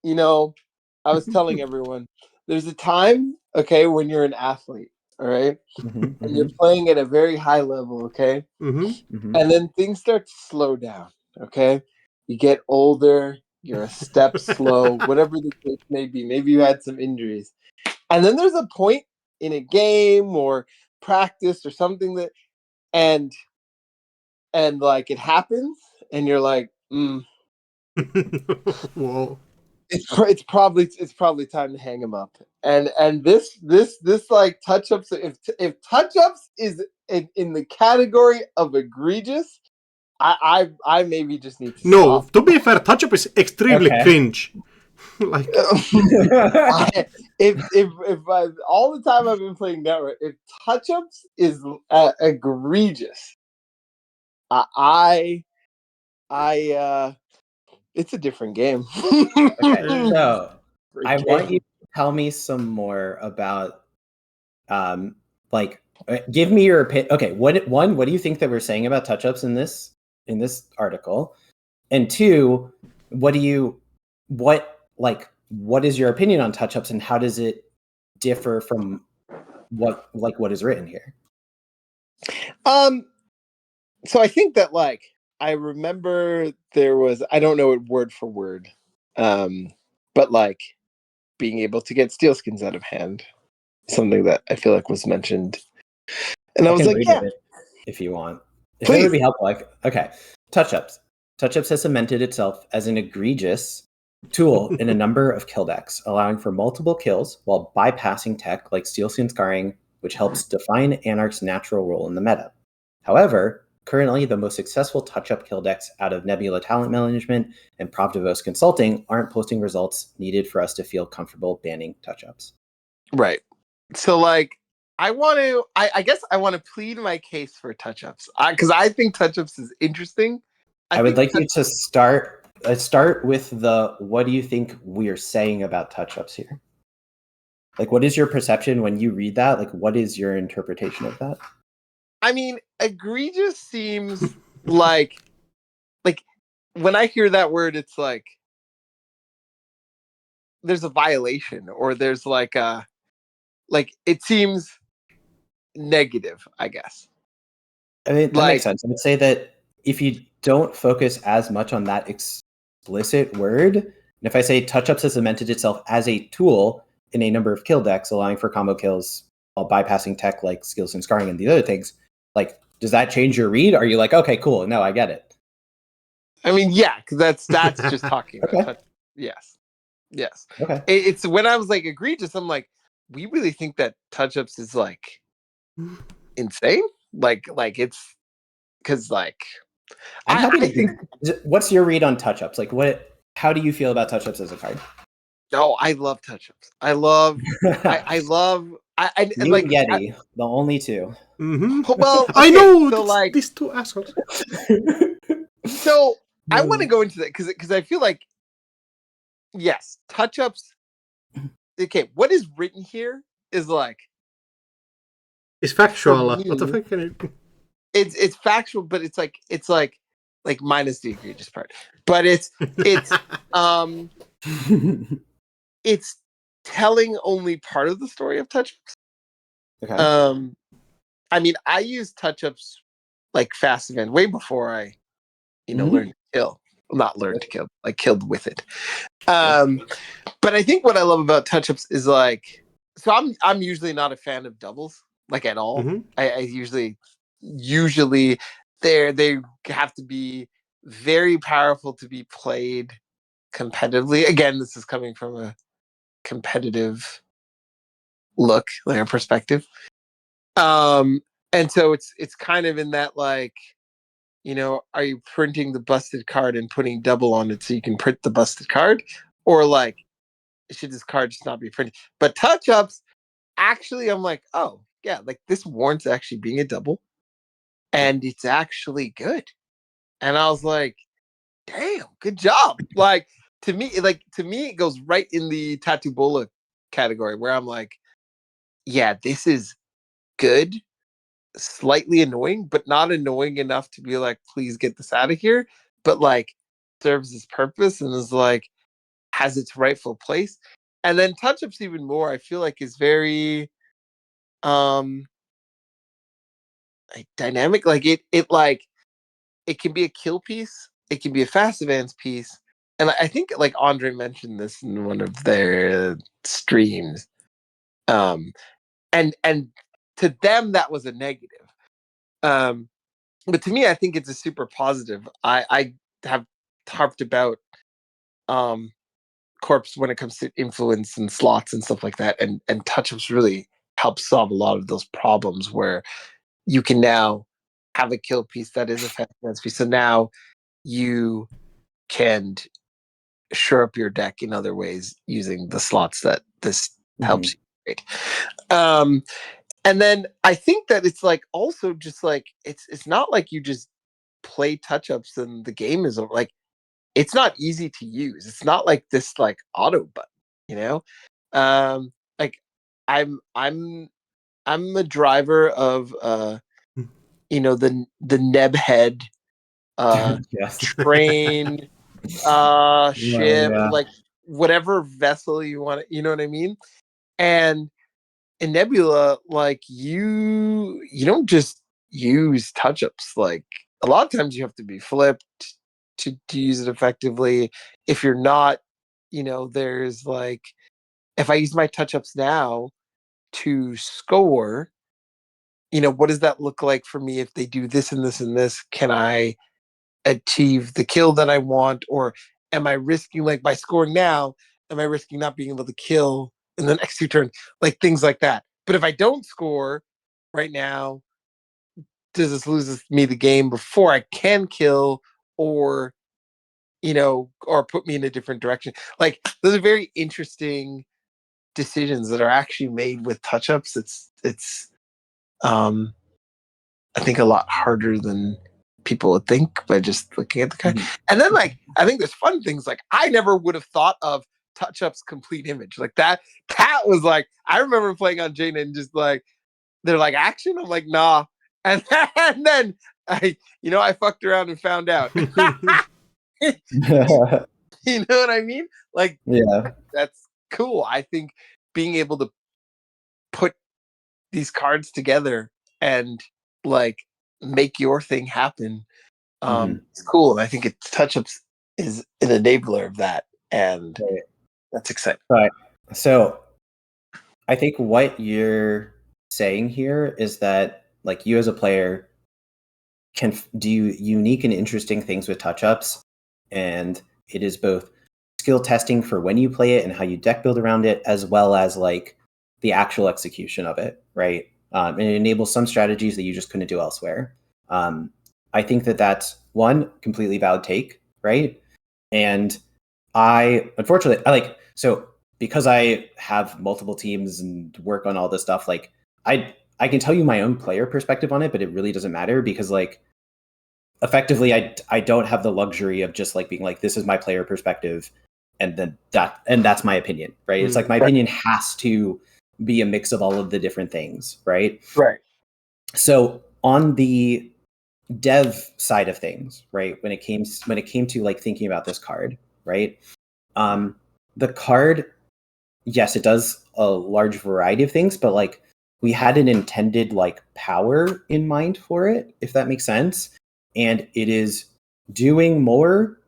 I was telling everyone there's a time, okay, when you're an athlete, all right, Mhm, and you're mhm, playing at a very high level, okay, Mm-hmm. mhm. and then things start to slow down, okay, you get older, you're a step slow, whatever the case may be. Maybe you had some injuries, and then there's a point in a game or practice or something and like it happens, and you're like, Whoa. it's probably time to hang him up. And this like touch ups. If touch ups is in the category of egregious, I maybe just need to No, stop. to be fair, touch-up is extremely Okay. cringe. Like, If all the time I've been playing Network, if touch ups is egregious, I it's a different game. Okay, eh, so I Different want game. you to tell me some more about, like, give me your opinion. Okay, what do you think that we're saying about touch-ups in this article? And two, what what is your opinion on touch-ups, and how does it differ from what is written here? So I think that, like, I remember there was, I don't know it word for word, but like being able to get steel skins out of hand, something that I feel like was mentioned, and I I was can like, read yeah, it if you want. If it would please. be helpful, okay. Touch-ups. Touch-ups has cemented itself as an egregious tool in a number of kill decks, allowing for multiple kills while bypassing tech like Steel Skin Scarring, which helps define Anarch's natural role in the meta. However, currently the most successful touch-up kill decks out of Nebula Talent Management and Pravdivos Consulting aren't posting results needed for us to feel comfortable banning touch-ups. Right. So like I guess I want to plead my case for touch ups, because I think touch ups is interesting. I would think like you to start with the what do you think we're saying about touch-ups here? Like, what is your perception when you read that? Like, what is your interpretation of that? I mean, egregious seems like when I hear that word, it's like there's a violation, or there's like it seems negative, I guess. I mean, that makes Like, sense. I would say that if you don't focus as much on that explicit word, and if I say touch-ups has cemented itself as a tool in a number of kill decks, allowing for combo kills while bypassing tech like skills and scarring and the other things, like, does that change your read? Are you like, okay, cool, no, I get it? I mean, yeah, because that's just talking about Okay. touch. Yes, yes. Okay. It's when I was like egregious, I'm like, we really think that touch ups is like insane. Like it's because like I'm happy I to think what's your read on touch-ups? Like, how do you feel about touch-ups as a card? oh, I love touch ups. I love I love I You like and Yeti, the only two. mhm. well, I okay, know so like these two assholes. so I want to go into that because I feel like yes, touch ups. Okay, what is written here is like It's for factual. What the me, fuck can it? it's factual, but it's like minus the egregious part. But it's um it's telling only part of the story of touch ups. Okay. I mean, I used touch ups like fast event way before I Mhm. learned to kill. Well, not learned to kill, like killed with it. Yeah. But I think what I love about touch ups is like, so I'm usually not a fan of doubles, like at all. Mhm. I usually they have to be very powerful to be played competitively. Again, this is coming from a competitive look, like a perspective. And so it's kind of in that like, are you printing the busted card and putting double on it so you can print the busted card, or like should this card just not be printed? But touch ups, actually, I'm like, oh yeah, like this warrants actually being a double, and it's actually good. And I was like, damn, good job. Like to me, it goes right in the tattoo bola category where I'm like, yeah, this is good, slightly annoying, but not annoying enough to be like, please get this out of here. But like serves its purpose and is like has its rightful place. And then touch ups even more, I feel like is very like dynamic. Like it can be a kill piece, it can be a fast advance piece. And I think like Andre mentioned this in one of their streams. And to them that was a negative. But to me, I think it's a super positive. I have harped about corpse when it comes to influence and slots and stuff like that, and touch-ups really help solve a lot of those problems where you can now have a kill piece that is a fast piece. So now you can shore up your deck in other ways using the slots that this helps you create. And then I think that it's like also just like it's not like you just play touch-ups and the game is over. Like it's not easy to use. It's not like this like auto button, you know? Like I'm a driver of the neb head Yes. train ship, Yeah. like whatever vessel you want, you know what I mean? And in Nebula, like you don't just use touch-ups. Like a lot of times you have to be flipped to use it effectively. If you're not, there's like if I use my touch-ups now to score, what does that look like for me if they do this and this and this? Can I achieve the kill that I want? Or am I risking, like by scoring now, am I risking not being able to kill in the next 2 turns? Like things like that. But if I don't score right now, does this lose me the game before I can kill, or or put me in a different direction? Like those are very interesting decisions that are actually made with touch-ups. It's I think a lot harder than people would think by just looking at the card. And then like I think there's fun things like I never would have thought of touch-ups complete image. Like that was like I remember playing on Jaina and just like they're like action. I'm like, nah. And then I fucked around and found out. You know what I mean? Like Yeah. that's cool. I think being able to put these cards together and like make your thing happen it's cool. And I think touch-ups is an enabler of that, and Right. that's exciting. Right. So I think what you're saying here is that like you as a player can do unique and interesting things with touch-ups, and it is both skill testing for when you play it and how you deck build around it, as well as like the actual execution of it, right? And it enables some strategies that you just couldn't do elsewhere. I think that that's one completely valid take, right? And unfortunately, so because I have multiple teams and work on all this stuff, like I can tell you my own player perspective on it, but it really doesn't matter because like effectively I don't have the luxury of just like being like, this is my player perspective and then that's my opinion, right? It's like my opinion has to be a mix of all of the different things, right? Right. So on the dev side of things, right, when it came to like thinking about this card, right, the card, yes, it does a large variety of things, but like we had an intended like power in mind for it, if that makes sense, and it is doing more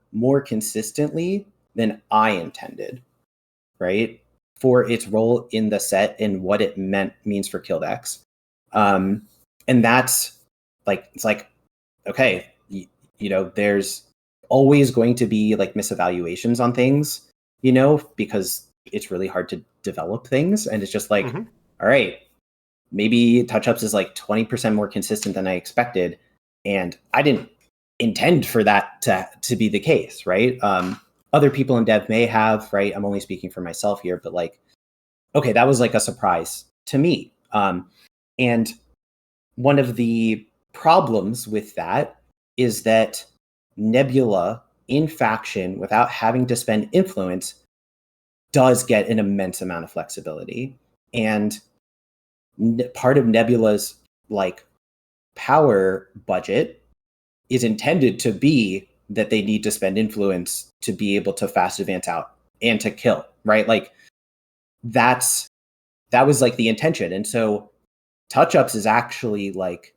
consistently than I intended, right, for its role in the set and what it means for kill decks. And that's like, it's like, okay, there's always going to be like misevaluations on things, because it's really hard to develop things. And it's just like, all right, maybe touch-ups is like 20% more consistent than I expected. And I didn't intend for that to be the case, right? Other people in dev may have, right? I'm only speaking for myself here, but like, okay, that was like a surprise to me. And one of the problems with that is that Nebula in faction, without having to spend influence, does get an immense amount of flexibility. And part of Nebula's like power budget is intended to be that they need to spend influence to be able to fast advance out and to kill, right? Like that was like the intention. And so touch-ups is actually like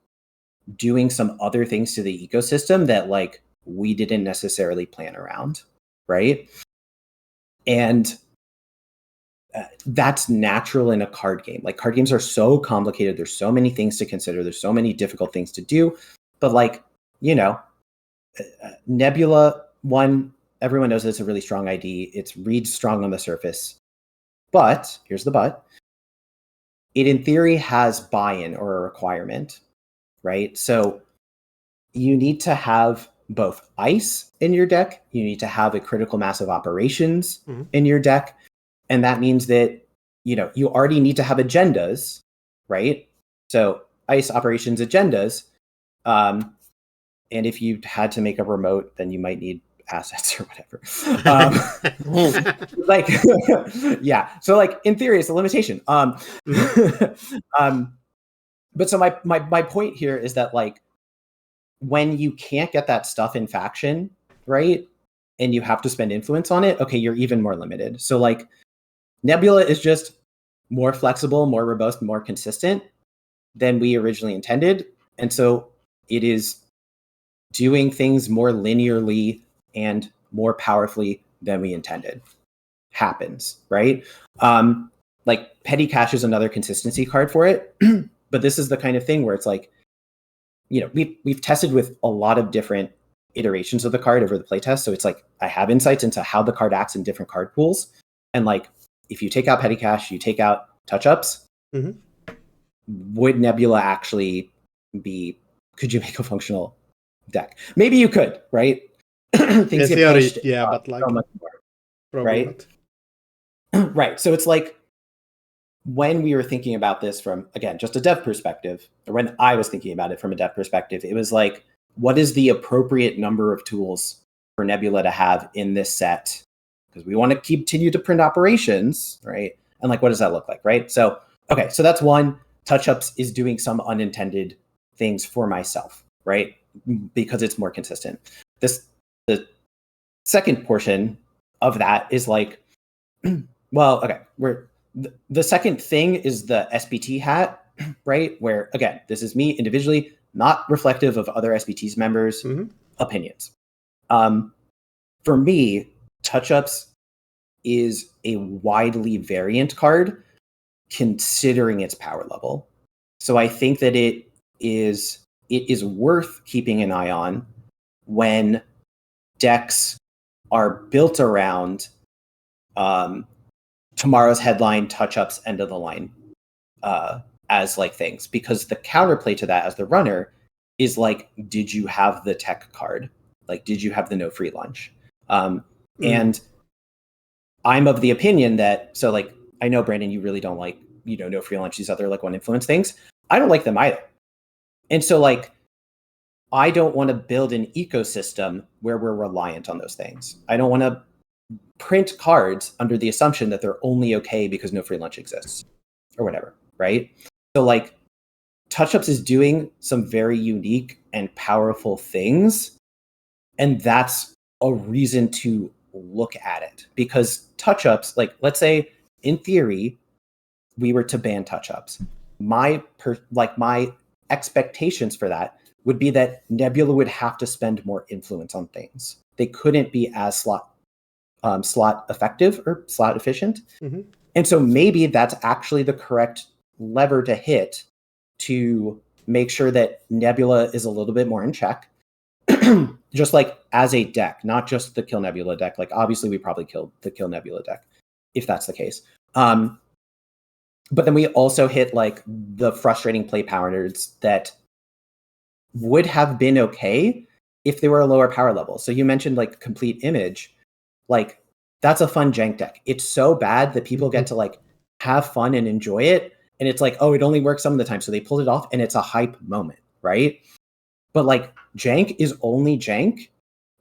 doing some other things to the ecosystem that like we didn't necessarily plan around, right? And that's natural in a card game. Like card games are so complicated. There's so many things to consider. There's so many difficult things to do. But like, you know, Nebula, one, everyone knows it's a really strong ID. It's reads strong on the surface. But here's the but. It in theory has buy-in or a requirement, right? So you need to have both ice in your deck. You need to have a critical mass of operations in your deck. And that means that, you know, you already need to have agendas, right? So ice operations agendas. And if you had to make a remote, then you might need assets or whatever. Like, yeah. So like in theory, it's a limitation. But so my point here is that like when you can't get that stuff in faction, right? And you have to spend influence on it, okay, you're even more limited. So like Nebula is just more flexible, more robust, more consistent than we originally intended. And so it is doing things more linearly and more powerfully than we intended. Happens, right? Like Petty Cash is another consistency card for it. But this is the kind of thing where it's like, you know, we've tested with a lot of different iterations of the card over the playtest. So it's like I have insights into how the card acts in different card pools. And like if you take out Petty Cash, you take out touch-ups, would Nebula actually be, could you make a functional deck? Maybe you could, right? Things in get theory, pushed, yeah, but like so much more, right? Right. So it's like when we were thinking about this from, again, just a dev perspective, or when I was thinking about it from a dev perspective, it was like, what is the appropriate number of tools for Nebula to have in this set? Because we want to continue to print operations, right? And like, what does that look like, right? So, okay, so that's one. Touch-ups is doing some unintended things for myself, right? Because it's more consistent. The second portion of that is like, well, okay, the second thing is the SBT hat, right? Where again, this is me individually, not reflective of other SBT's members' opinions. For me, touch-ups is a widely variant card considering its power level. So I think that it is worth keeping an eye on when decks are built around tomorrow's headline, touch-ups, end of the line as like things, because the counterplay to that as the runner is like, did you have the tech card? Like, did you have the no free lunch? And I'm of the opinion that, so like, I know Brandon, you really don't like, you know, no free lunch, these other like one influence things. I don't like them either. And so like, I don't want to build an ecosystem where we're reliant on those things. I don't want to print cards under the assumption that they're only okay because no free lunch exists or whatever, right? So like touch-ups is doing some very unique and powerful things. And that's a reason to look at it, because touch-ups, like let's say in theory, we were to ban touch-ups. My expectations for that would be that Nebula would have to spend more influence on things. They couldn't be as slot effective or slot efficient. And so maybe that's actually the correct lever to hit to make sure that Nebula is a little bit more in check. Just like as a deck, not just the Kill Nebula deck. Like obviously we probably killed the Kill Nebula deck if that's the case. But then we also hit like the frustrating play patterns that would have been okay if they were a lower power level. So you mentioned like Complete Image, like that's a fun jank deck. It's so bad that people get to like have fun and enjoy it. And it's like, oh, it only works some of the time. So they pulled it off and it's a hype moment, right? But like jank is only jank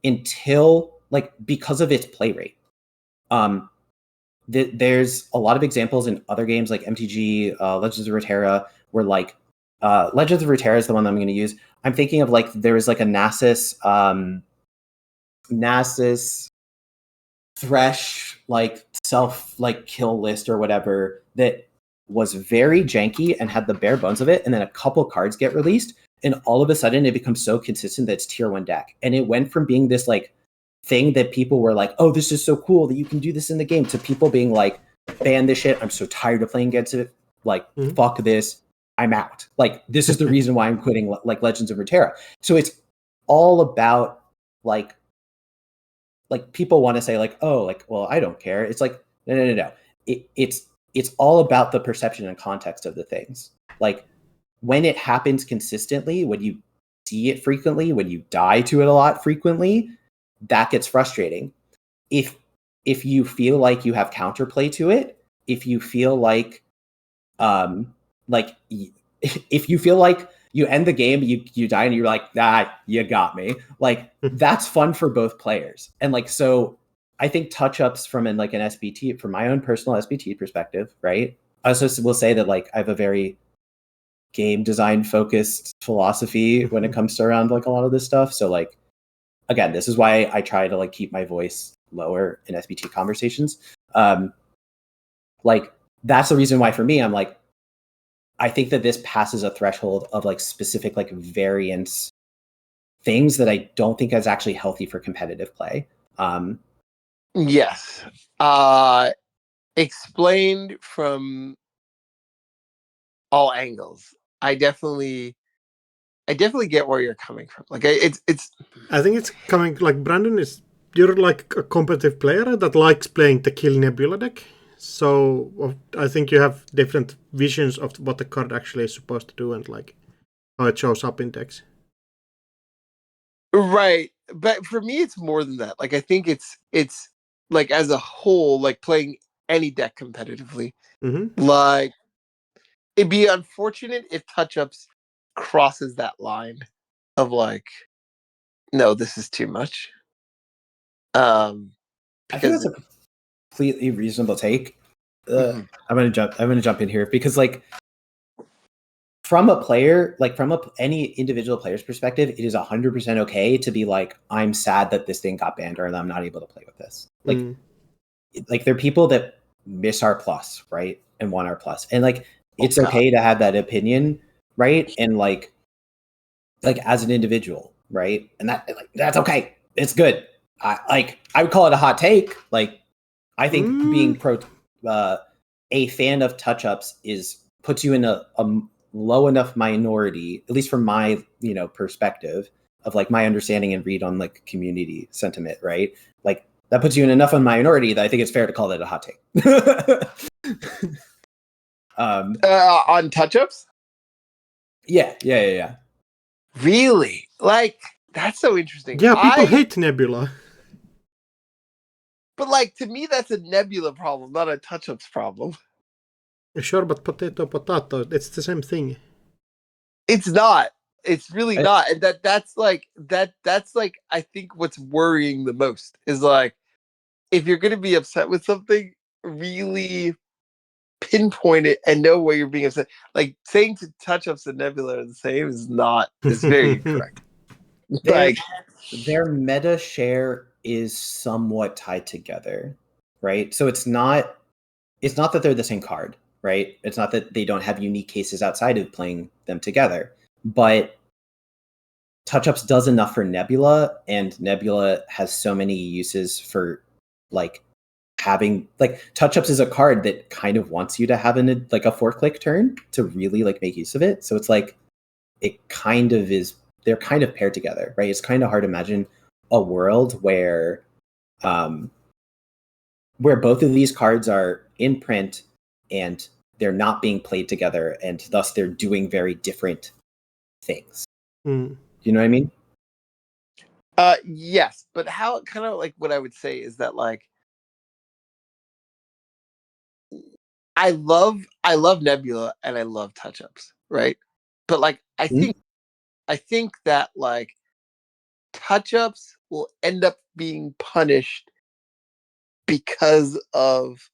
until like, because of its play rate. There's a lot of examples in other games like MTG, Legends of Runeterra, where like Legends of Runeterra is the one that I'm going to use. I'm thinking of like there was like a Nasus Thresh like self like kill list or whatever that was very janky and had the bare bones of it, and then a couple cards get released, and all of a sudden it becomes so consistent that it's tier 1 deck, and it went from being this like thing that people were like, oh, this is so cool that you can do this in the game, to people being like, ban this shit, I'm so tired of playing against it, like fuck this, I'm out. Like this is the reason why I'm quitting like Legends of Runeterra. So it's all about like people want to say like, oh, like, well, I don't care. It's like, no. It's all about the perception and context of the things. Like when it happens consistently, when you see it frequently, when you die to it a lot frequently, that gets frustrating. If you feel like you have counterplay to it, if you feel like if you feel like you end the game, you die and you're like, you got me. Like that's fun for both players. And like, so I think touch-ups from an SBT, from my own personal SBT perspective, right? I also will say that like I have a very game design focused philosophy when it comes to around like a lot of this stuff. So like, again, this is why I try to like keep my voice lower in SBT conversations. Like that's the reason why for me, I'm like, I think that this passes a threshold of like specific like variance things that I don't think is actually healthy for competitive play. Yes. Explained from all angles. I definitely get where you're coming from. Like it's I think it's coming like Brandon is, you're like a competitive player that likes playing the Kill Nebula deck. So I think you have different visions of what the card actually is supposed to do and like how it shows up in decks. right. But for me it's more than that. Like I think it's like as a whole, like playing any deck competitively. Like it'd be unfortunate if touch-ups crosses that line of like, no, this is too much. I think Because that's a completely reasonable take. I'm gonna jump in here because like from a player, like from any individual player's perspective, it is 100% okay to be like, I'm sad that this thing got banned or I'm not able to play with this. Like, like there are people that miss R plus, right, and want R plus, and like it's okay to have that opinion, right, and like as an individual, right, and that like that's okay. It's good. I would call it a hot take. Like I think being a fan of touch-ups puts you in a low enough minority, at least from my perspective of like my understanding and read on like community sentiment, right? Like that puts you in enough of a minority that I think it's fair to call it a hot take. on touch-ups? Yeah. Really? Like that's so interesting. Yeah, people hate Nebula. But like to me that's a Nebula problem, not a touch-ups problem. Sure, but potato, it's the same thing. It's not. It's really not. And that's like I think what's worrying the most is like if you're gonna be upset with something, really pinpoint it and know where you're being upset. Like saying to touch-ups and Nebula are the same is very incorrect. Like their meta share is somewhat tied together, right? So it's not that they're the same card, right? It's not that they don't have unique cases outside of playing them together, but touch-ups does enough for Nebula, and Nebula has so many uses for like having like touch-ups is a card that kind of wants you to have a 4-click turn to really like make use of it. So it's like it kind of is, they're kind of paired together, right? It's kind of hard to imagine a world where both of these cards are in print and they're not being played together, and thus they're doing very different things. You know what I mean? Yes, but how kind of like what I would say is that like I love Nebula and I love touch-ups, right? But like I think that like touch-ups will end up being punished because of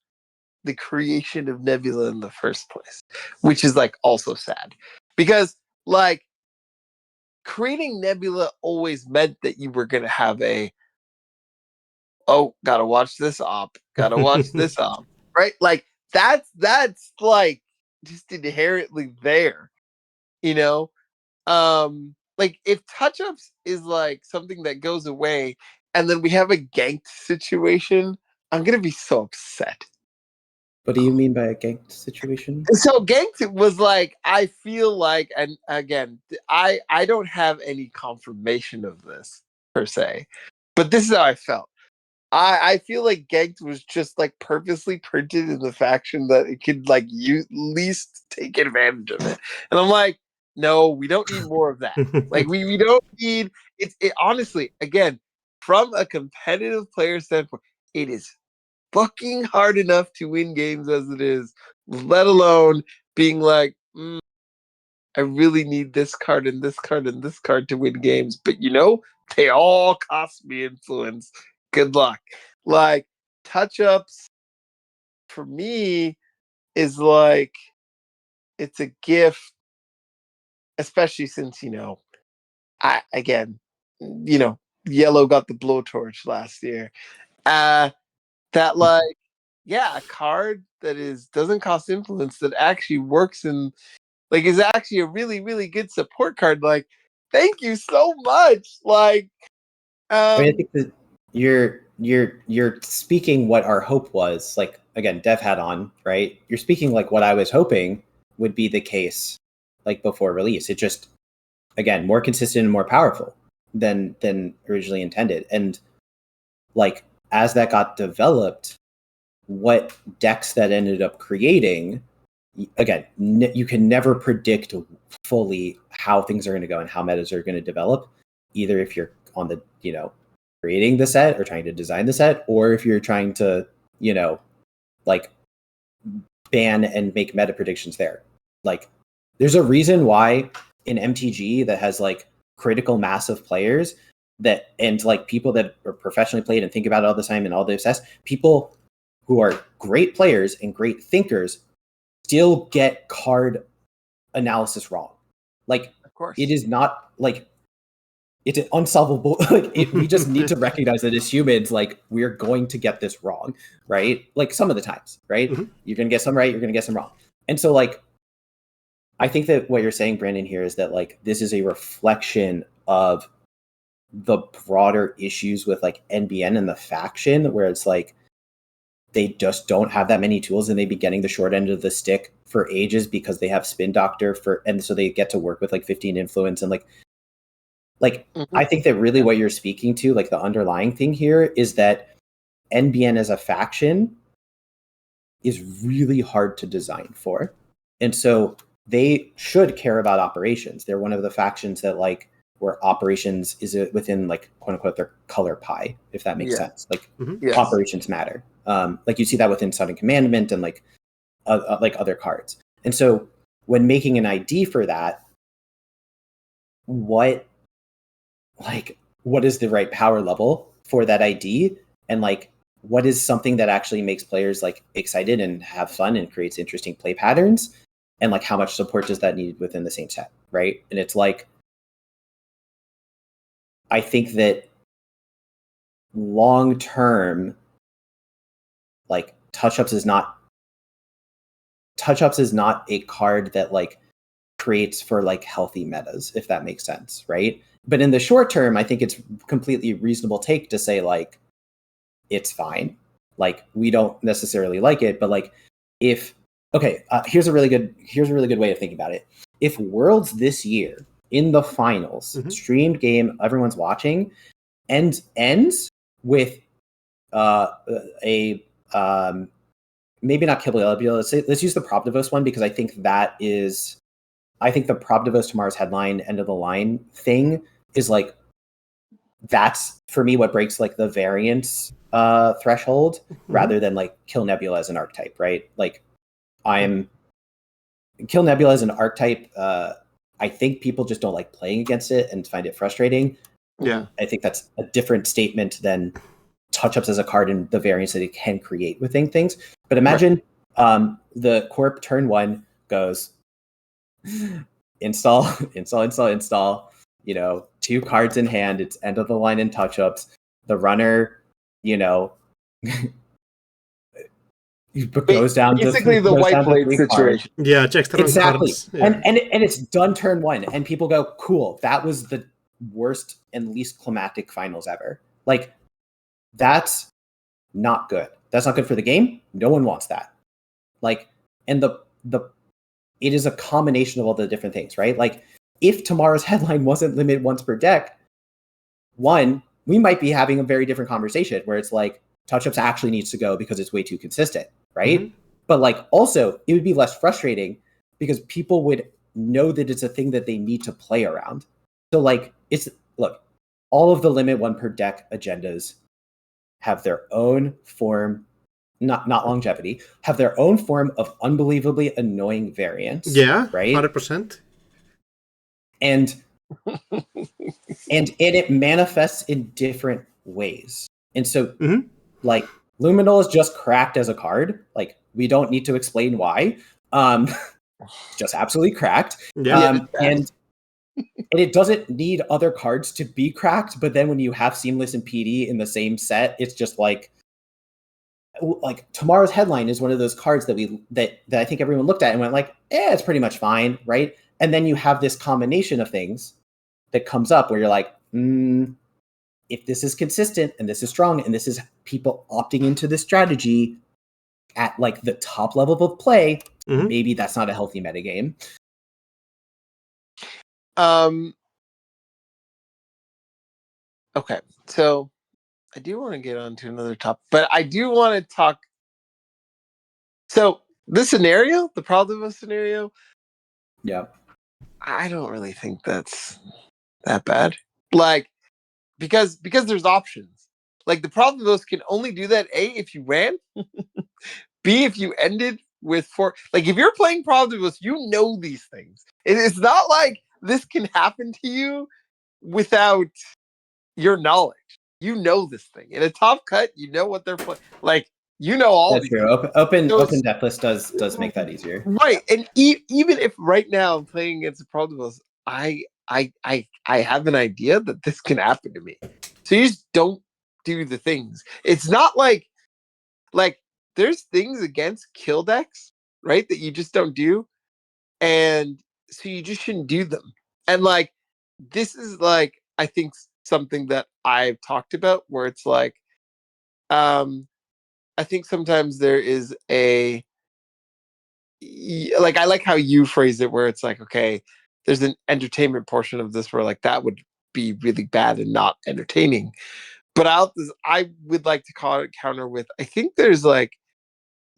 the creation of Nebula in the first place, which is like also sad. because like creating Nebula always meant that you were going to have gotta watch this op, gotta watch this op, right? Like that's like just inherently there, you know. Like if touch ups is like something that goes away, and then we have a ganked situation, I'm gonna be so upset. What do you mean by a ganked situation? So ganked was like, I feel like, and again, I don't have any confirmation of this per se, but this is how I felt. I feel like ganked was just like purposely printed in the faction that it could like least take advantage of it, and I'm like, no, we don't need more of that. Like we don't need it. Honestly, again, from a competitive player standpoint, it is fucking hard enough to win games as it is, let alone being like, I really need this card and this card and this card to win games. But they all cost me influence. Good luck. Like touch ups for me is like it's a gift, especially since yellow got the blowtorch last year. That like a card that doesn't cost influence that actually works in like is actually a really, really good support card. Like, thank you so much. Like, I think that you're speaking what our hope was. Like again, Dev hat on, right? You're speaking like what I was hoping would be the case, like before release. It just again more consistent and more powerful than originally intended. And like as that got developed, what decks that ended up creating, again, you can never predict fully how things are going to go and how metas are going to develop, either if you're on the creating the set or trying to design the set, or if you're trying to like ban and make meta predictions there. Like there's a reason why in MTG that has like critical mass of players that and like people that are professionally played and think about it all the time and all the obsessed people who are great players and great thinkers still get card analysis wrong. Like, of course, it is not like it's an unsolvable. Like, we just need to recognize that as humans, like we're going to get this wrong, right? Like some of the times, right? Mm-hmm. You're gonna get some right, you're gonna get some wrong, and so like, I think that what you're saying, Brandon, here is that like this is a reflection of the broader issues with like NBN and the faction, where it's like they just don't have that many tools and they'd be getting the short end of the stick for ages because they have Spin Doctor and so they get to work with like 15 influence and like I think that really what you're speaking to, like the underlying thing here is that NBN as a faction is really hard to design for. And so they should care about operations. They're one of the factions that like where operations is within like quote unquote their color pie, if that makes sense. Like operations matter. Like you see that within Sudden Commandment and like other cards. And so when making an ID for that, what is the right power level for that ID? And like, what is something that actually makes players like excited and have fun and creates interesting play patterns? And like, how much support does that need within the same set? Right. And it's like, I think that long term, like touch-ups is not a card that like creates for like healthy metas, if that makes sense, right? But in the short term, I think it's completely reasonable take to say like it's fine. Like we don't necessarily like it, but like if here's a really good way of thinking about it. If Worlds this year in the finals, streamed game, everyone's watching, ends with maybe not Kibble. Let's use the Probdivos one because I think the Probdivos Tomorrow's headline end of the line thing is like that's for me what breaks like the variance threshold rather than like Kill Nebula as an archetype, right? Like Kill Nebula as an archetype. I think people just don't like playing against it and find it frustrating. Yeah, I think that's a different statement than touch-ups as a card and the variance that it can create within things. But imagine the Corp turn 1 goes, install, install. 2 cards in hand. It's end of the line in touch ups. The runner, goes down basically the white blade situation. Yeah, checks the wrong Exactly. cards. Yeah. And it's done turn 1, and people go, cool, that was the worst and least climatic finals ever. Like, that's not good. That's not good for the game. No one wants that. Like, and it is a combination of all the different things, right? Like, if tomorrow's headline wasn't limit once per deck, one, we might be having a very different conversation where it's like touch-ups actually needs to go because it's way too consistent, right? Mm-hmm. But like, also, it would be less frustrating because people would know that it's a thing that they need to play around. So like, look, all of the limit 1 per deck agendas have their own form, not longevity, have their own form of unbelievably annoying variants. Yeah, right? 100%. And it manifests in different ways. And so like, Luminol is just cracked as a card. Like, we don't need to explain why. Just absolutely cracked. Yeah. And it doesn't need other cards to be cracked, but then when you have Seamless and PD in the same set, it's just like tomorrow's headline is one of those cards that I think everyone looked at and went like, it's pretty much fine, right? And then you have this combination of things that comes up where you're like, if this is consistent and this is strong and this is people opting into this strategy at like the top level of play, maybe that's not a healthy metagame. Okay, so I do want to get on to another topic, but I do want to talk. So this scenario, the problem scenario, yeah, I don't really think that's that bad. Like, because there's options. Like, the problem can only do that, A, if you ran, B, if you ended with 4. Like, if you're playing Problems, you know these things. It's not like this can happen to you without your knowledge. You know this thing. In a top cut, you know what they're playing. Like, you know all that's these true. Open death list does make that easier. Right. And even if right now I'm playing against the Problems, I have an idea that this can happen to me. So you just don't do the things. It's not like there's things against kill decks, right, that you just don't do. And so you just shouldn't do them. And like, this is like, I think something that I've talked about where it's like, I think sometimes there is I like how you phrase it where it's like, okay, there's an entertainment portion of this where like that would be really bad and not entertaining. But I would like to call it counter with, I think there's like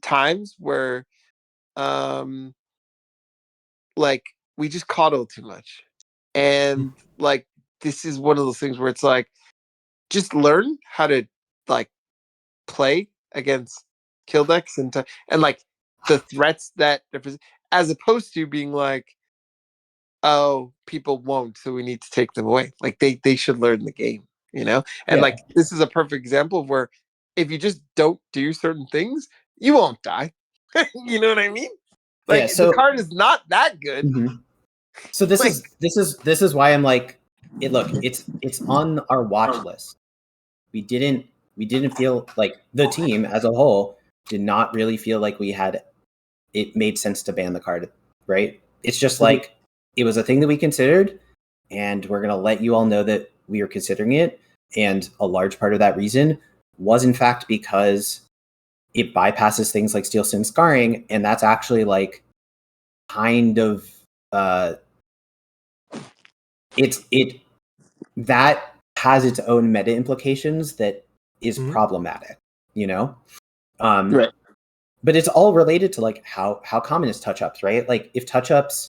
times where like we just coddle too much. And like, this is one of those things where it's like, just learn how to like play against kill decks and like the threats that as opposed to being like, oh, people won't, so we need to take them away. Like, they should learn the game, and like, this is a perfect example of where if you just don't do certain things, you won't die. You know what I mean? Like, so the card is not that good. So this is why I'm like, it's on our watch list. We didn't feel like, the team as a whole did not really feel like it made sense to ban the card, right? It's just like, it was a thing that we considered, and we're going to let you all know that we are considering it. And a large part of that reason was in fact because it bypasses things like Steel Sin Scarring, and that's actually like kind of that has its own meta implications that is problematic, Right. But it's all related to like how common is touch ups, right? Like, if touch ups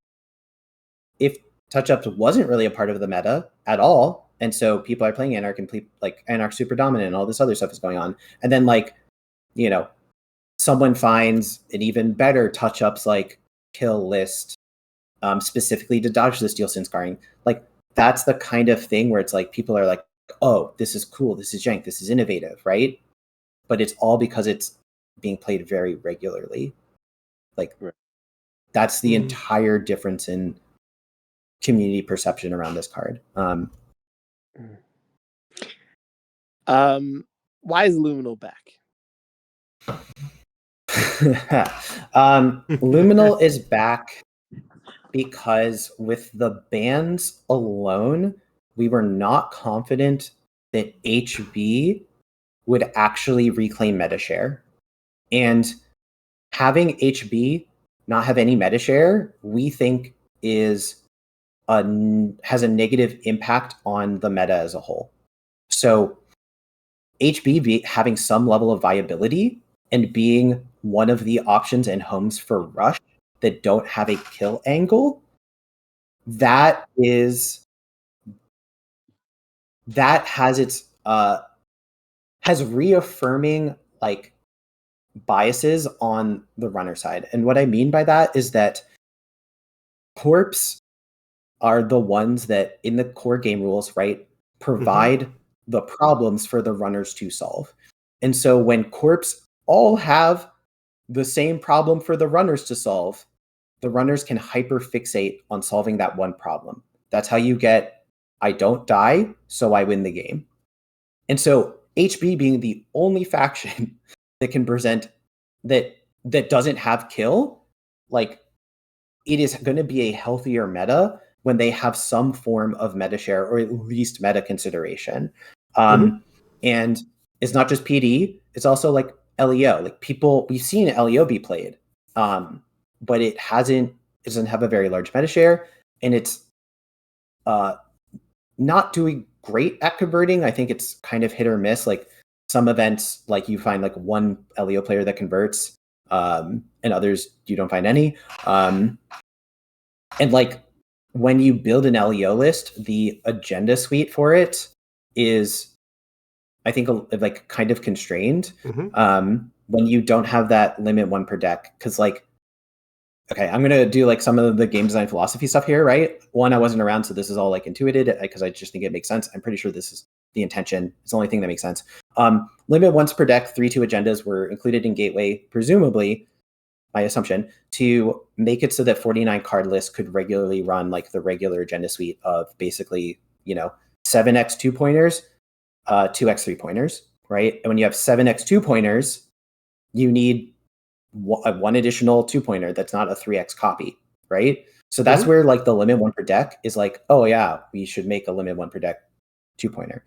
wasn't really a part of the meta at all, and so people are playing Anarch and like Anarch super dominant and all this other stuff is going on, and then like, someone finds an even better touch ups like kill list, specifically to dodge the Steel Sin Scarring, like, that's the kind of thing where it's like people are like, oh, this is cool, this is jank, this is innovative, right? But it's all because it's being played very regularly. Like, that's the entire difference in community perception around this card. Why is Luminal back? Luminal is back because with the bans alone, we were not confident that HB would actually reclaim meta share. And having HB not have any meta share, we think has a negative impact on the meta as a whole. So HB having some level of viability and being one of the options and homes for Rush that don't have a kill angle, that has its has reaffirming like biases on the runner side. And what I mean by that is that corps are the ones that in the core game rules, right, provide the problems for the runners to solve. And so when corps all have the same problem for the runners to solve, the runners can hyper fixate on solving that one problem. That's how you get, I don't die, so I win the game. And so HB being the only faction that can present that doesn't have kill, like it is going to be a healthier meta when they have some form of meta share or at least meta consideration. And it's not just PD, it's also like LEO. Like we've seen LEO be played, but it doesn't have a very large meta share, and it's not doing great at converting. I think it's kind of hit or miss. Like some events, like you find like one LEO player that converts, and others you don't find any. And like when you build an LEO list, the agenda suite for it is, I think, like kind of constrained when you don't have that limit 1 per deck. Because like, okay, I'm gonna do like some of the game design philosophy stuff here, right? One, I wasn't around, so this is all like intuited because I just think it makes sense. I'm pretty sure this is the intention. It's the only thing that makes sense. Limit once per deck, 3/2 agendas were included in Gateway, presumably, my assumption, to make it so that 49 card lists could regularly run like the regular agenda suite of basically, 7x 2-pointers, 2x 3-pointers, right? And when you have 7x 2-pointers, you need one additional 2-pointer that's not a 3x copy, right? So that's where like the limit 1 per deck is like, oh yeah, we should make a limit 1 per deck 2-pointer.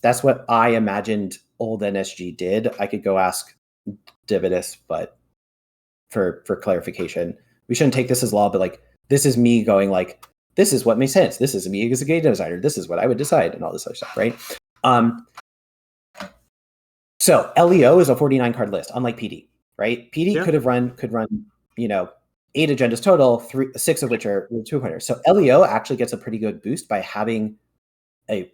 That's what I imagined old NSG did. I could go ask Dividus, but for clarification, we shouldn't take this as law, but like this is me going like, this is what makes sense. This is me as a game designer. This is what I would decide and all this other stuff, right? So LEO is a 49 card list, unlike PD, right? PD could run, 8 agendas total, 6 of which are 2-pointers. So LEO actually gets a pretty good boost by having a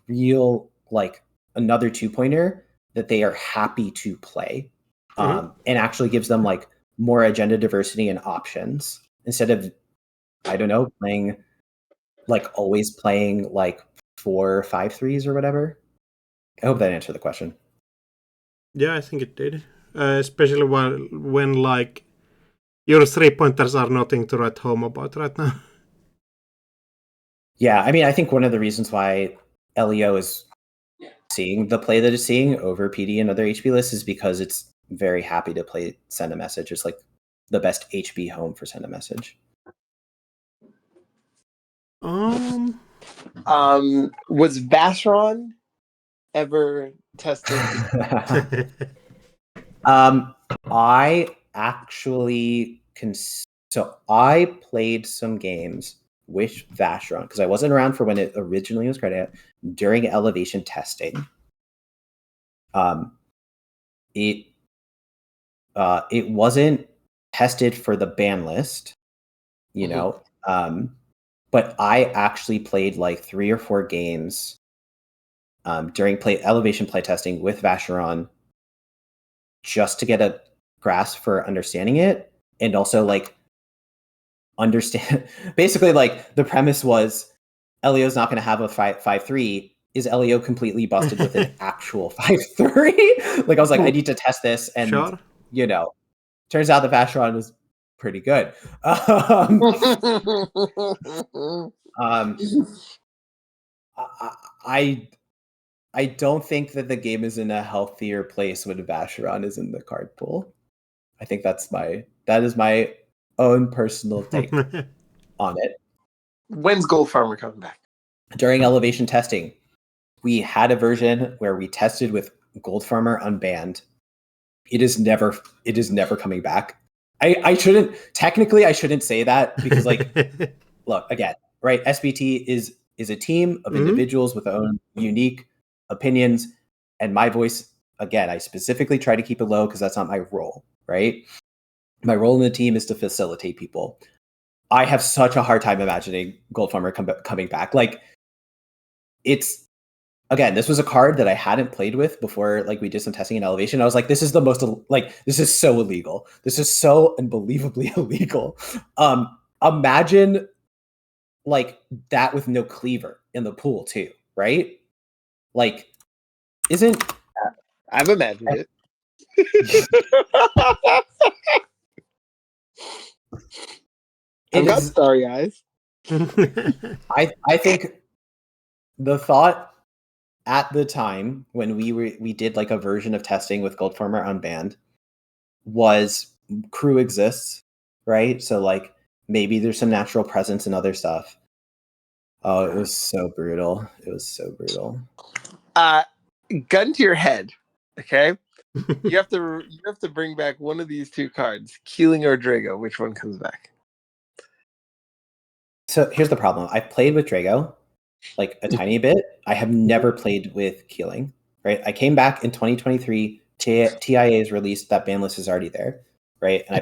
real, like another 2-pointer that they are happy to play, and actually gives them like more agenda diversity and options instead of, I don't know, always playing like 4 5/3s or whatever. I hope that answered the question. Yeah, I think it did. Especially when like your 3-pointers are nothing to write home about right now. Yeah, I mean, I think one of the reasons why LEO is seeing the play that it's seeing over PD and other HB lists is because it's very happy to play Send a Message. It's like the best HB home for Send a Message. Was Vacheron ever tested? I actually so I played some games with Vacheron because I wasn't around for when it originally was credited during elevation testing. It wasn't tested for the ban list, but I actually played like 3 or 4 games during elevation playtesting with Vacheron just to get a grasp for understanding it, and also like understand basically like the premise was LEO's not going to have a 5/3. Is LEO completely busted with an actual 5/3? Like I was like, I need to test this, and turns out the Vacheron was pretty good. I don't think that the game is in a healthier place when Vacheron is in the card pool. I think that is my own personal take on it. When's Gold Farmer coming back? During elevation testing, we had a version where we tested with Gold Farmer unbanned. It is never coming back. I shouldn't say that because look, again, right? SBT is a team of individuals with their own unique opinions, and my voice, again, I specifically try to keep it low because that's not my role, right? My role in the team is to facilitate people. I have such a hard time imagining Gold Farmer coming back. It's, again, this was a card that I hadn't played with before, we did some testing in elevation. I was like, this is this is so illegal. This is so unbelievably illegal. Imagine that with no cleaver in the pool too, right? Isn't... I've imagined it. I've got starry eyes. I think the thought at the time when we did a version of testing with Gold Farmer unbanned was crew exists, right? So maybe there's some natural presence and other stuff. Oh, it was so brutal. Gun to your head, okay? You have to bring back one of these two cards, Keeling or Drago. Which one comes back? So here's the problem. I've played with Drago a tiny bit. I have never played with Keeling, right? I came back in 2023. TIA's released that banlist is already there, right? And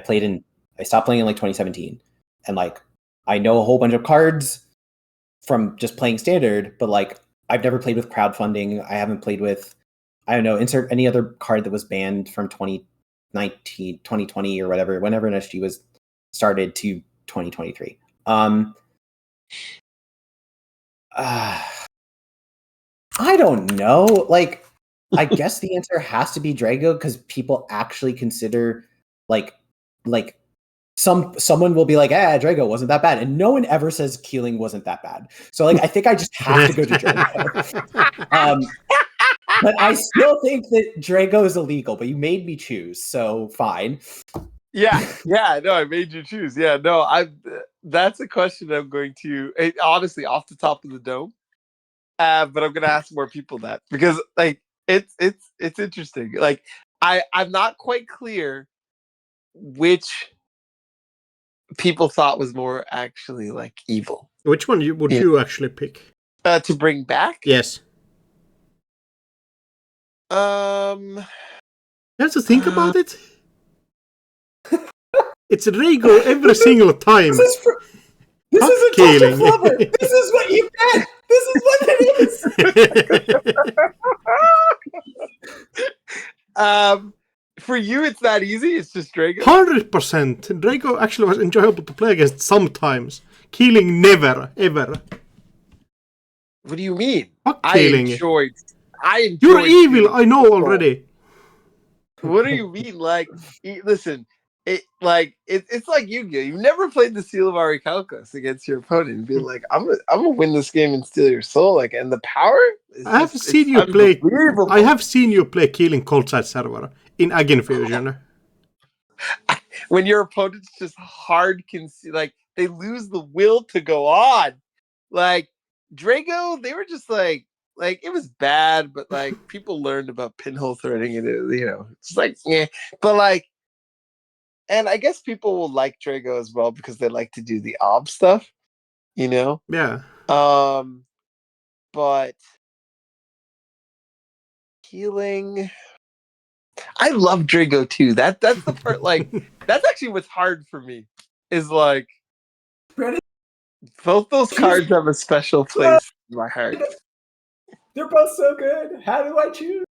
I stopped playing in 2017. And I know a whole bunch of cards from just playing standard, but I've never played with crowdfunding. I haven't played with, I don't know, insert any other card that was banned from 2019, 2020 or whatever, whenever an SG was started to 2023. I don't know. I guess the answer has to be Drago because people actually consider someone will be Drago wasn't that bad, and no one ever says Keeling wasn't that bad. So I think I just have to go to Drago. But I still think that Drago is illegal. But you made me choose, so fine. Yeah. No, I made you choose. Yeah, no, that's a question I'm going to honestly off the top of the dome. But I'm gonna ask more people that because it's interesting. I'm not quite clear which people thought was more actually evil. Which one would you actually pick? To bring back? Yes. You have to think about it. It's Drago every single time. This is a touch of flubber. This is what you get. This is what it is. For you, it's that easy. It's just Drago. 100%. Drago actually was enjoyable to play against sometimes. Keeling never, ever. What do you mean? Fuck Keeling. I enjoyed. You're evil. I know already. What do you mean? Listen. It's like Yu-Gi-Oh! You've never played the Seal of Archetypes against your opponent and be like, I'm gonna win this game and steal your soul. And the power. I have seen you play. I have seen you play Keeling Cold-Side Server in Agin Fusion. When your opponent's just hard, they lose the will to go on. Drago, they were just it was bad, but people learned about pinhole threading and it's yeah, but and I guess people will like Drago as well because they like to do the ob stuff, Yeah. But Keeling, I love Drago too. That's the part. That's actually what's hard for me. Is both those cards have a special place in my heart. They're both so good. How do I choose?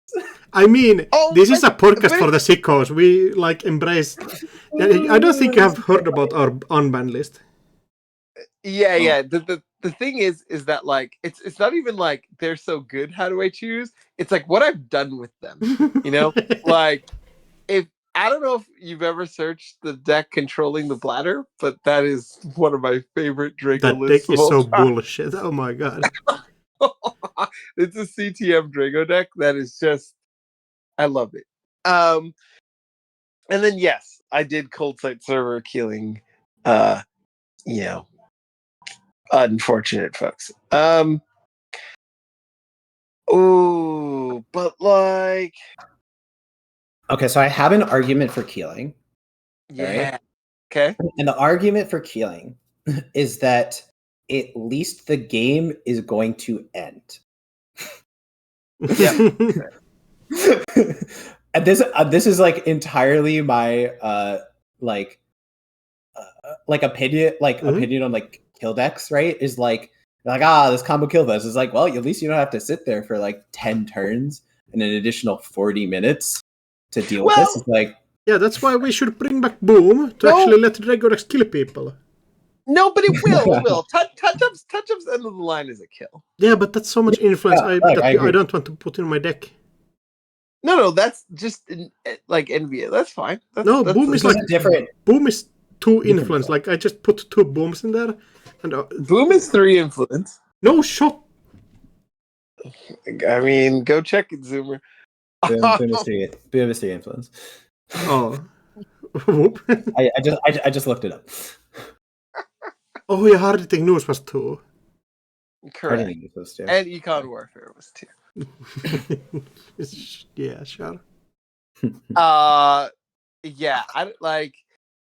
I mean, this is a podcast for the sickos. We embrace. I don't think you have heard about our unbanned list. Yeah. The thing is that it's not even they're so good. How do I choose? It's what I've done with them. I don't know if you've ever searched the deck controlling the bladder, but that is one of my favorite Draco That lists deck of is all so time. bullshit. Oh my god. It's a CTM Draco deck that is just, I love it. And then yes, I did cold site server killing, unfortunate folks. Ooh, but like, Okay, so I have an argument for keeling. yeah, Right? okay. And the argument for keeling is that at least the game is going to end. Yeah. And this is like entirely my opinion, opinion on like kill decks, right? Is like this combo kill this is like, well, at least you don't have to sit there for like 10 turns and an additional 40 minutes to deal with this. It's like, yeah, that's why we should bring back Boom to actually let Dragorex kill people. No, but it will. It will. Touch-ups end of the line is a kill. Yeah, but that's so much influence I don't want to put in my deck. No, that's just like NBA. That's fine. Boom is like different. Boom is 2 different influence. stuff. Like I just put 2 booms in there, and Boom is 3 influence. no shot. I mean, go check it, Zoomer. Boom is 3 influence. Oh, whoop. I just looked it up. Oh yeah, Hard Hitting News was 2. Correct. And And Econ Warfare was 2. Yeah, sure. Yeah, I like,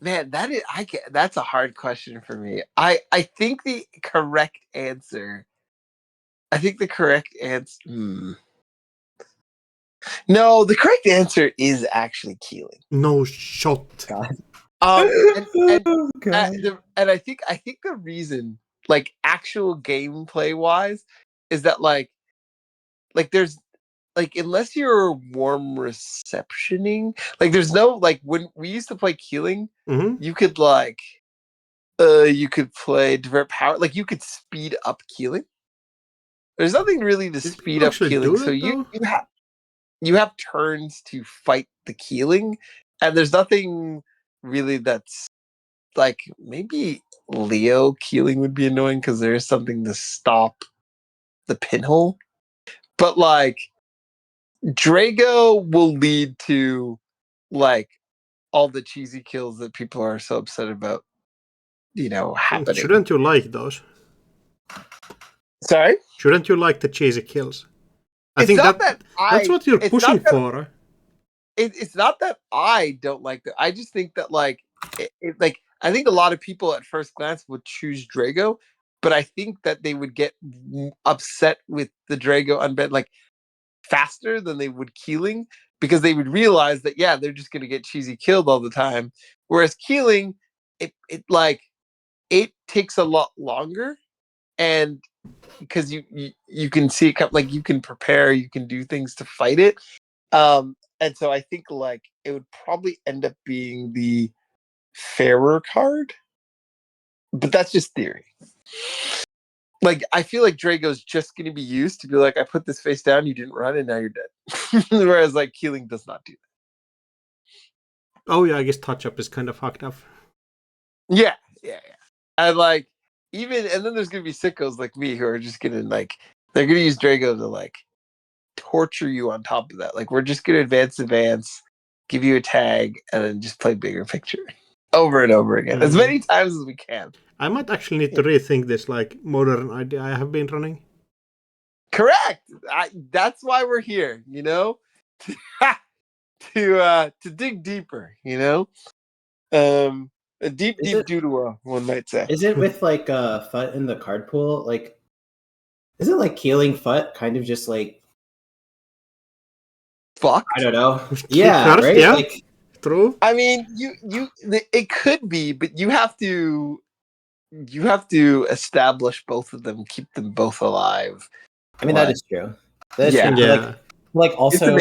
man, that's a hard question for me. I think the correct answer. No, the correct answer is actually keeling. No shot. God. And I think the reason, like actual gameplay wise, is that like there's like, unless you're warm receptioning, like there's no, like when we used to play keeling, you could like you could play divert power, like you could speed up keeling. There's nothing really to speed up keeling, so you have turns to fight the keeling, and there's nothing really that's like, maybe Leo keeling would be annoying because there's something to stop the pinhole, but like Drago will lead to like all the cheesy kills that people are so upset about, happening. Shouldn't you like those? Sorry? Shouldn't you like the cheesy kills? I It's think not that's what you're pushing for. It's not that I don't like that. I just think that like like I think a lot of people at first glance would choose Drago, but I think that they would get upset with the Drago unbed like faster than they would keeling, because they would realize that they're just going to get cheesy killed all the time. Whereas keeling, it takes a lot longer, and because you can see it, like you can prepare, you can do things to fight it, and so I think like it would probably end up being the fairer card, but that's just theory. Like I feel like Drago's just going to be used to be like, I put this face down, you didn't run, and now you're dead. Whereas like keeling does not do that. Oh yeah, I guess touch up is kind of fucked up. Yeah. And like and then there's gonna be sickos like me who are just gonna like, they're gonna use Drago to like torture you on top of that. Like we're just gonna advance, give you a tag, and then just play bigger picture over and over again, as many times as we can. I might actually need to rethink this like modern idea I have been running. Correct. That's why we're here, to dig deeper, a deep doodle, one might say. Is it with like FUT in the card pool? Like, isn't like keeling FUT kind of just like fuck? I don't know. Yeah, right. Yeah. Like, true. I mean, it could be, but you have to establish both of them, keep them both alive. I mean, that is true. That is true. Yeah. Like also,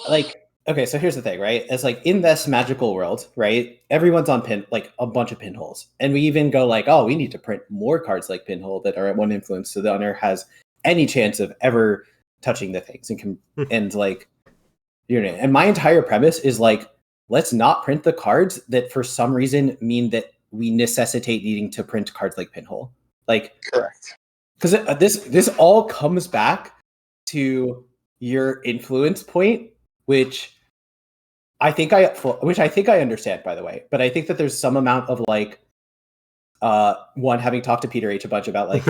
like, okay, so here's the thing, right? It's like in this magical world, right? Everyone's on a bunch of pinholes, and we even go like, oh, we need to print more cards like pinhole that are at 1 influence, so the owner has any chance of ever touching the things and can and like, unit. And my entire premise is like, let's not print the cards that for some reason mean that we necessitate needing to print cards like Pinhole. Like, Correct. Because this all comes back to your influence point, which I think I understand, by the way. But I think that there's some amount of like, one, having talked to Peter H a bunch about like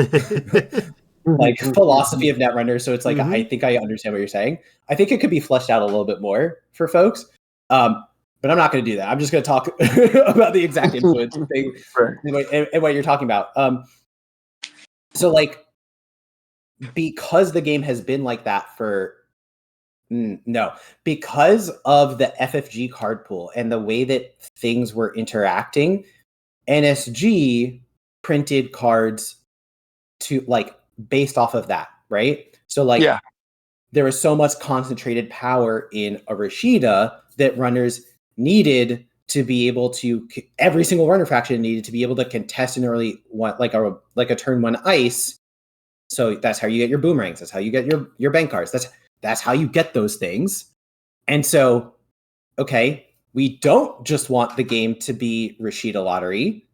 like philosophy of Netrunner. So it's like, I think I understand what you're saying. I think it could be fleshed out a little bit more for folks. But I'm not going to do that. I'm just going to talk about the exact influence thing and what you're talking about. So like, because the game has been like that because of the FFG card pool and the way that things were interacting, NSG printed cards to like based off of that, right? So like, there was so much concentrated power in a Rashida that runners needed to be able to, every single runner faction needed to be able to contest an early one, like a turn one ice. So that's how you get your boomerangs. That's how you get your bank cards. That's how you get those things. And so, okay, we don't just want the game to be Rashida lottery,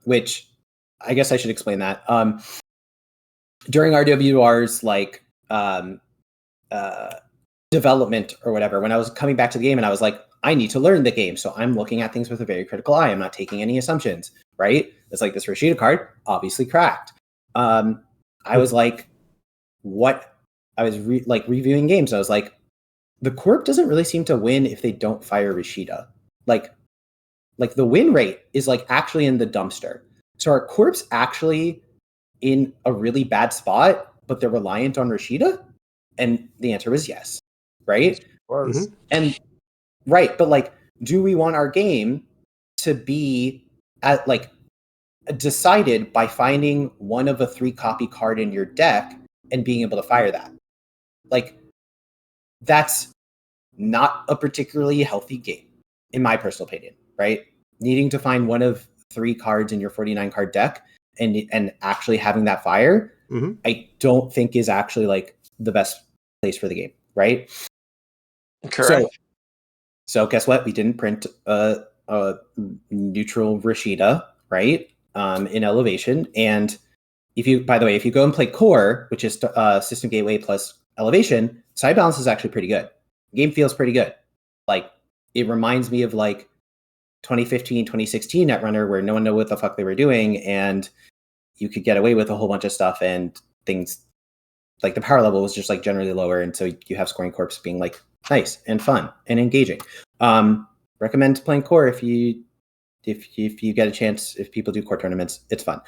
which I guess I should explain that. During RWR's like development or whatever, when I was coming back to the game and I was like, I need to learn the game. So I'm looking at things with a very critical eye. I'm not taking any assumptions, right? It's like this Rashida card, obviously cracked. I was like, what? I was reviewing games. I was like, the Corp doesn't really seem to win if they don't fire Rashida. Like the win rate is like actually in the dumpster. So are Corps actually in a really bad spot, but they're reliant on Rashida? And the answer was yes, right? And right, but like, do we want our game to be at like decided by finding one of a 3 copy card in your deck and being able to fire that? Like, that's not a particularly healthy game, in my personal opinion, right? Needing to find one of 3 cards in your 49 card deck and actually having that fire, I don't think is actually like the best place for the game, right? Correct. So guess what? We didn't print a neutral Rashida, right? In Elevation. And if you go and play Core, which is System Gateway plus Elevation, side balance is actually pretty good. The game feels pretty good. Like, it reminds me of like 2015, 2016 Netrunner, where no one knew what the fuck they were doing, and you could get away with a whole bunch of stuff, and things like the power level was just like generally lower, and so you have scoring corps being like nice and fun and engaging. Recommend playing Core if you get a chance. If people do Core tournaments, it's fun.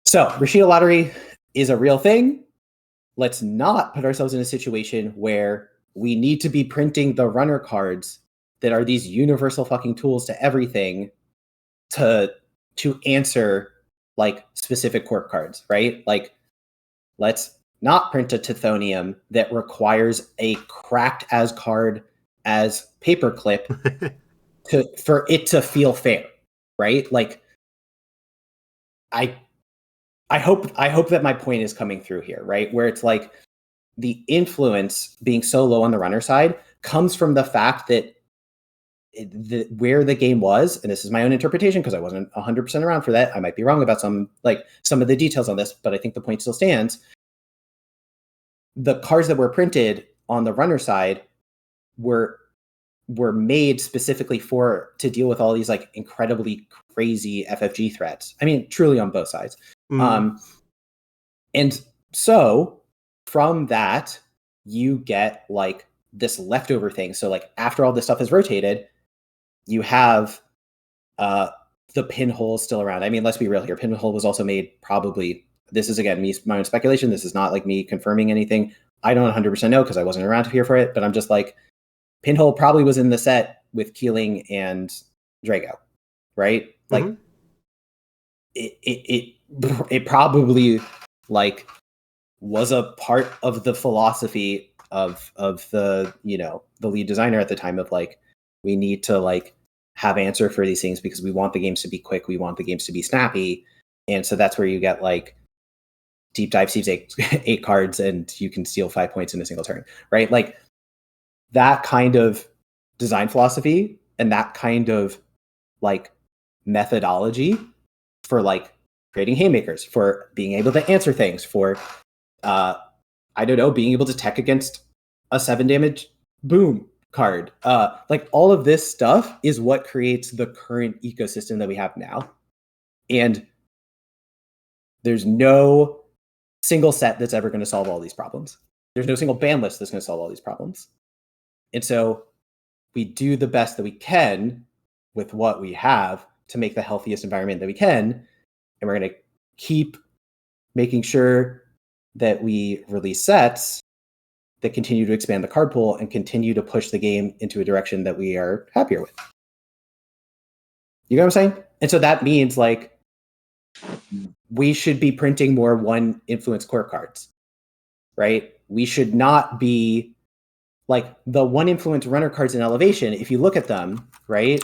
So Rashida Lottery is a real thing. Let's not put ourselves in a situation where we need to be printing the runner cards that are these universal fucking tools to everything to answer like specific corp cards, right? Like, let's not print a Tithonium that requires a cracked as card as paperclip for it to feel fair, right? Like, I hope that my point is coming through here, right? Where it's like the influence being so low on the runner side comes from the fact that where the game was, and this is my own interpretation because I wasn't 100% around for that. I might be wrong about some of the details on this, but I think the point still stands. The cards that were printed on the runner side were made specifically to deal with all these like incredibly crazy FFG threats. I mean, truly on both sides. And so from that, you get like this leftover thing. So like after all this stuff is rotated, you have the Pinhole still around. I mean, let's be real here. Pinhole was also made probably, this is again my own speculation. This is not like me confirming anything. I don't 100% know because I wasn't around here for it, but I'm just like, Pinhole probably was in the set with Keeling and Drago, right? Like it probably like was a part of the philosophy of the, you know, the lead designer at the time of like, we need to like have answer for these things because we want the games to be quick. We want the games to be snappy. And so that's where you get like deep dive sees eight cards and you can steal 5 points in a single turn, right? Like that kind of design philosophy and that kind of like methodology for like creating haymakers, for being able to answer things, for I don't know, being able to tech against a 7 damage boom card. Like all of this stuff is what creates the current ecosystem that we have now. And there's no single set that's ever going to solve all these problems. There's no single ban list that's going to solve all these problems. And so we do the best that we can with what we have to make the healthiest environment that we can. And we're going to keep making sure that we release sets that continue to expand the card pool and continue to push the game into a direction that we are happier with. You know what I'm saying? And so that means like we should be printing more one influence core cards, right? We should not be like the one influence runner cards in Elevation. If you look at them, right,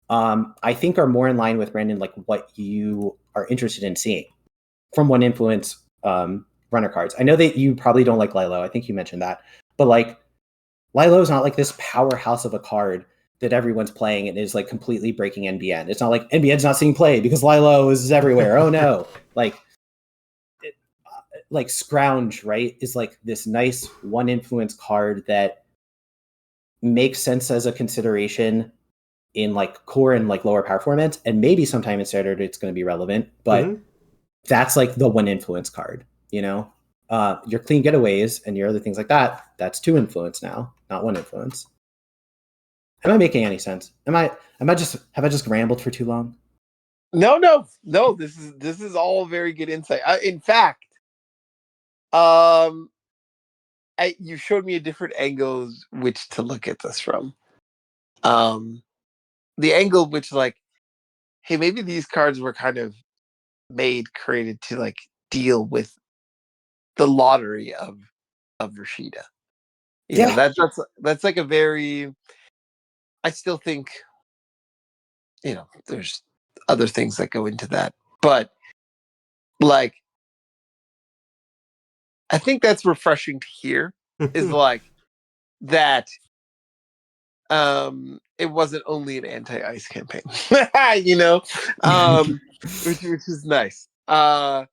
I think are more in line with Brandon, like what you are interested in seeing from one influence runner cards. I know that you probably don't like Lilo. I think you mentioned that, but like Lilo is not like this powerhouse of a card that everyone's playing and is like completely breaking NBN. It's not like NBN's not seeing play because Lilo is everywhere. Oh no. Like Scrounge, right, is like this nice one influence card that makes sense as a consideration in like core and like lower power formats, and maybe sometime in standard it's going to be relevant, but that's like the one influence card, you know. Your clean getaways and your other things like that, that's 2 influence now, not 1 influence. Am I making any sense? Have I just rambled for too long? No. This is all very good insight. In fact, you showed me a different angles which to look at this from. The angle which like, hey, maybe these cards were kind of created to like deal with the lottery of Rashida. You know, that's like a very. I still think, you know, there's other things that go into that, but like, I think that's refreshing to hear. Is like that. It wasn't only an anti-ice campaign, you know, which is nice. I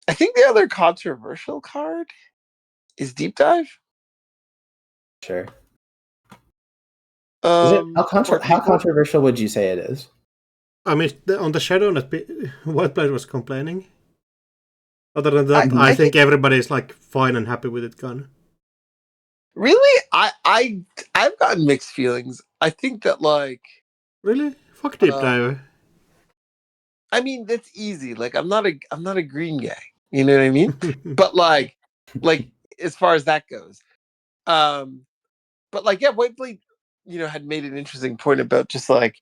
think the other controversial card is Deep Dive. Sure. How controversial would you say it is? I mean, on the ShadowNet, Whiteblade was complaining. Other than that, I think everybody's like fine and happy with it gone. Really, I've gotten mixed feelings. I think that like really, fuck Deep Dive. I mean, that's easy. Like, I'm not a green guy. You know what I mean? But like as far as that goes, but like, yeah, Whiteblade, you know, had made an interesting point about just like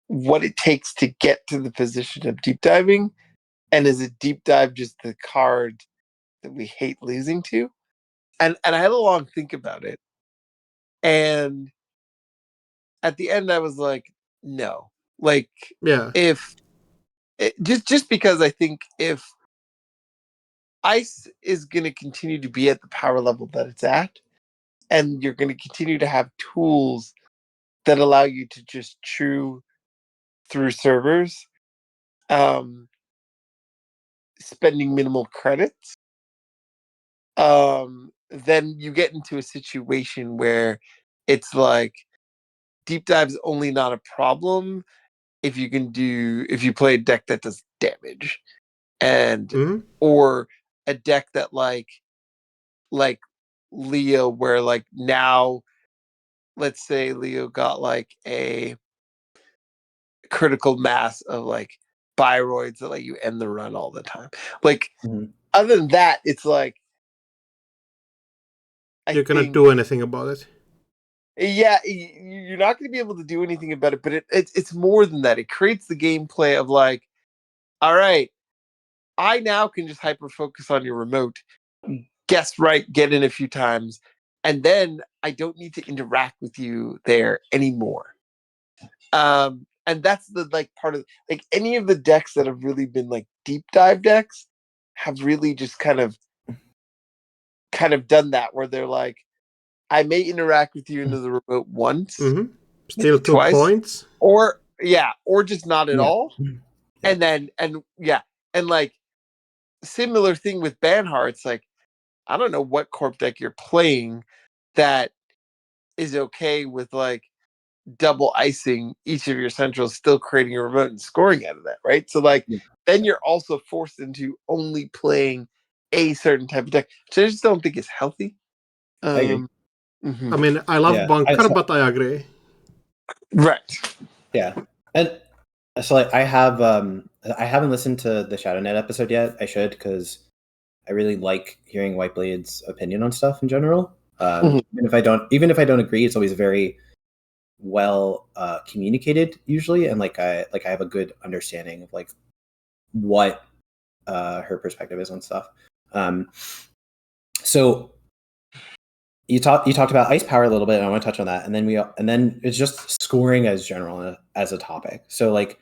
what it takes to get to the position of deep diving, and is a deep dive just the card that we hate losing to? And I had a long think about it, and at the end I was like, no, like, yeah, if just because I think if ice is going to continue to be at the power level that it's at, and you're going to continue to have tools that allow you to just chew through servers, spending minimal credits, then you get into a situation where it's like deep dive's only not a problem if you play a deck that does damage, and or a deck that like Leo, where like now, let's say Leo got like a critical mass of like Biroids that let you end the run all the time. Like, other than that, it's like you're gonna do anything about it. Yeah, you're not going to be able to do anything about it, but it's more than that. It creates the gameplay of like, all right, I now can just hyper focus on your remote, guess right, get in a few times, and then I don't need to interact with you there anymore. and that's the like part of like any of the decks that have really been like deep dive decks have really just kind of done that where they're like, I may interact with you into the remote once, still 2 twice, points, or just not at all, Yeah. and like similar thing with Banhart. It's like, I don't know what corp deck you're playing that is okay with like double icing each of your centrals, still creating a remote and scoring out of that, right? So like then you're also forced into only playing a certain type of deck, which I just don't think is healthy. I agree. I mean, I love bunker, but I agree. Right. Yeah, and so like I haven't listened to the ShadowNet episode yet. I should, because I really like hearing Whiteblade's opinion on stuff in general. Even if I don't agree, it's always very well communicated usually, and like I have a good understanding of like what her perspective is on stuff. So you talked about ice power a little bit, and I want to touch on that, and then it's just scoring as general as a topic. So like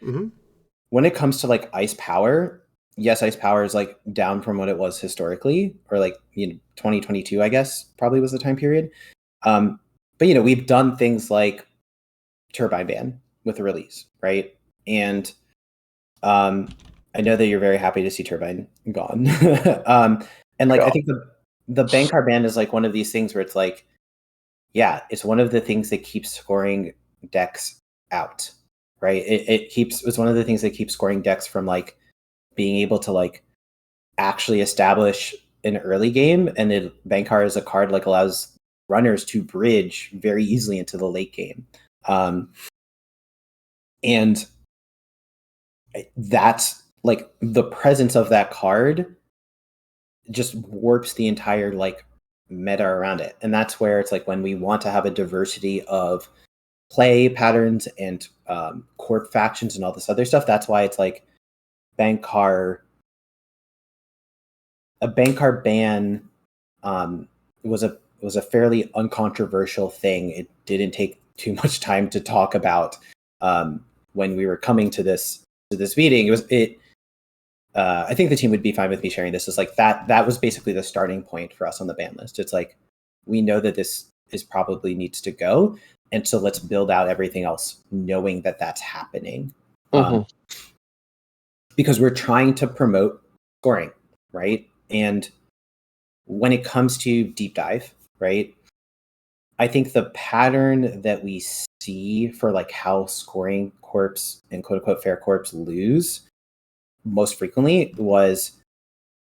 when it comes to like ice power, yes, ice power is like down from what it was historically, or like 2022, I guess probably was the time period. But we've done things like Turbine ban with the release, right? And I know that you're very happy to see Turbine gone. And like I think the Bankar ban is like one of these things where it's like, yeah, it's one of the things that keeps scoring decks out, right? It's one of the things that keeps scoring decks from like being able to like actually establish an early game, and Bankar is a card like allows runners to bridge very easily into the late game. And that's like the presence of that card just warps the entire like meta around it. And that's where it's like when we want to have a diversity of play patterns and corp factions and all this other stuff, that's why it's like a Bankar ban was a fairly uncontroversial thing. It didn't take too much time to talk about when we were coming to this meeting. I think the team would be fine with me sharing this. Is like that was basically the starting point for us on the ban list. It's like, we know that this is probably needs to go, and so let's build out everything else knowing that that's happening. Because we're trying to promote scoring, right? And when it comes to deep dive, right, I think the pattern that we see for like how scoring corps and quote unquote fair corps lose most frequently was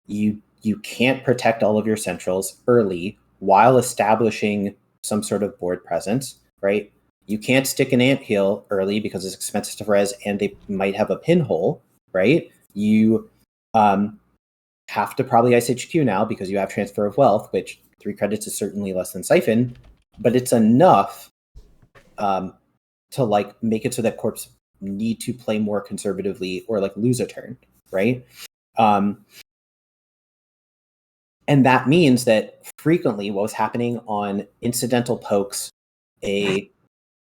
you can't protect all of your centrals early while establishing some sort of board presence, right? You can't stick an anthill early because it's expensive to res and they might have a pinhole, right? You have to probably ice HQ now because you have transfer of wealth, which 3 credits is certainly less than Siphon, but it's enough to like make it so that corps need to play more conservatively or like lose a turn, right? And that means that frequently what was happening on incidental pokes, a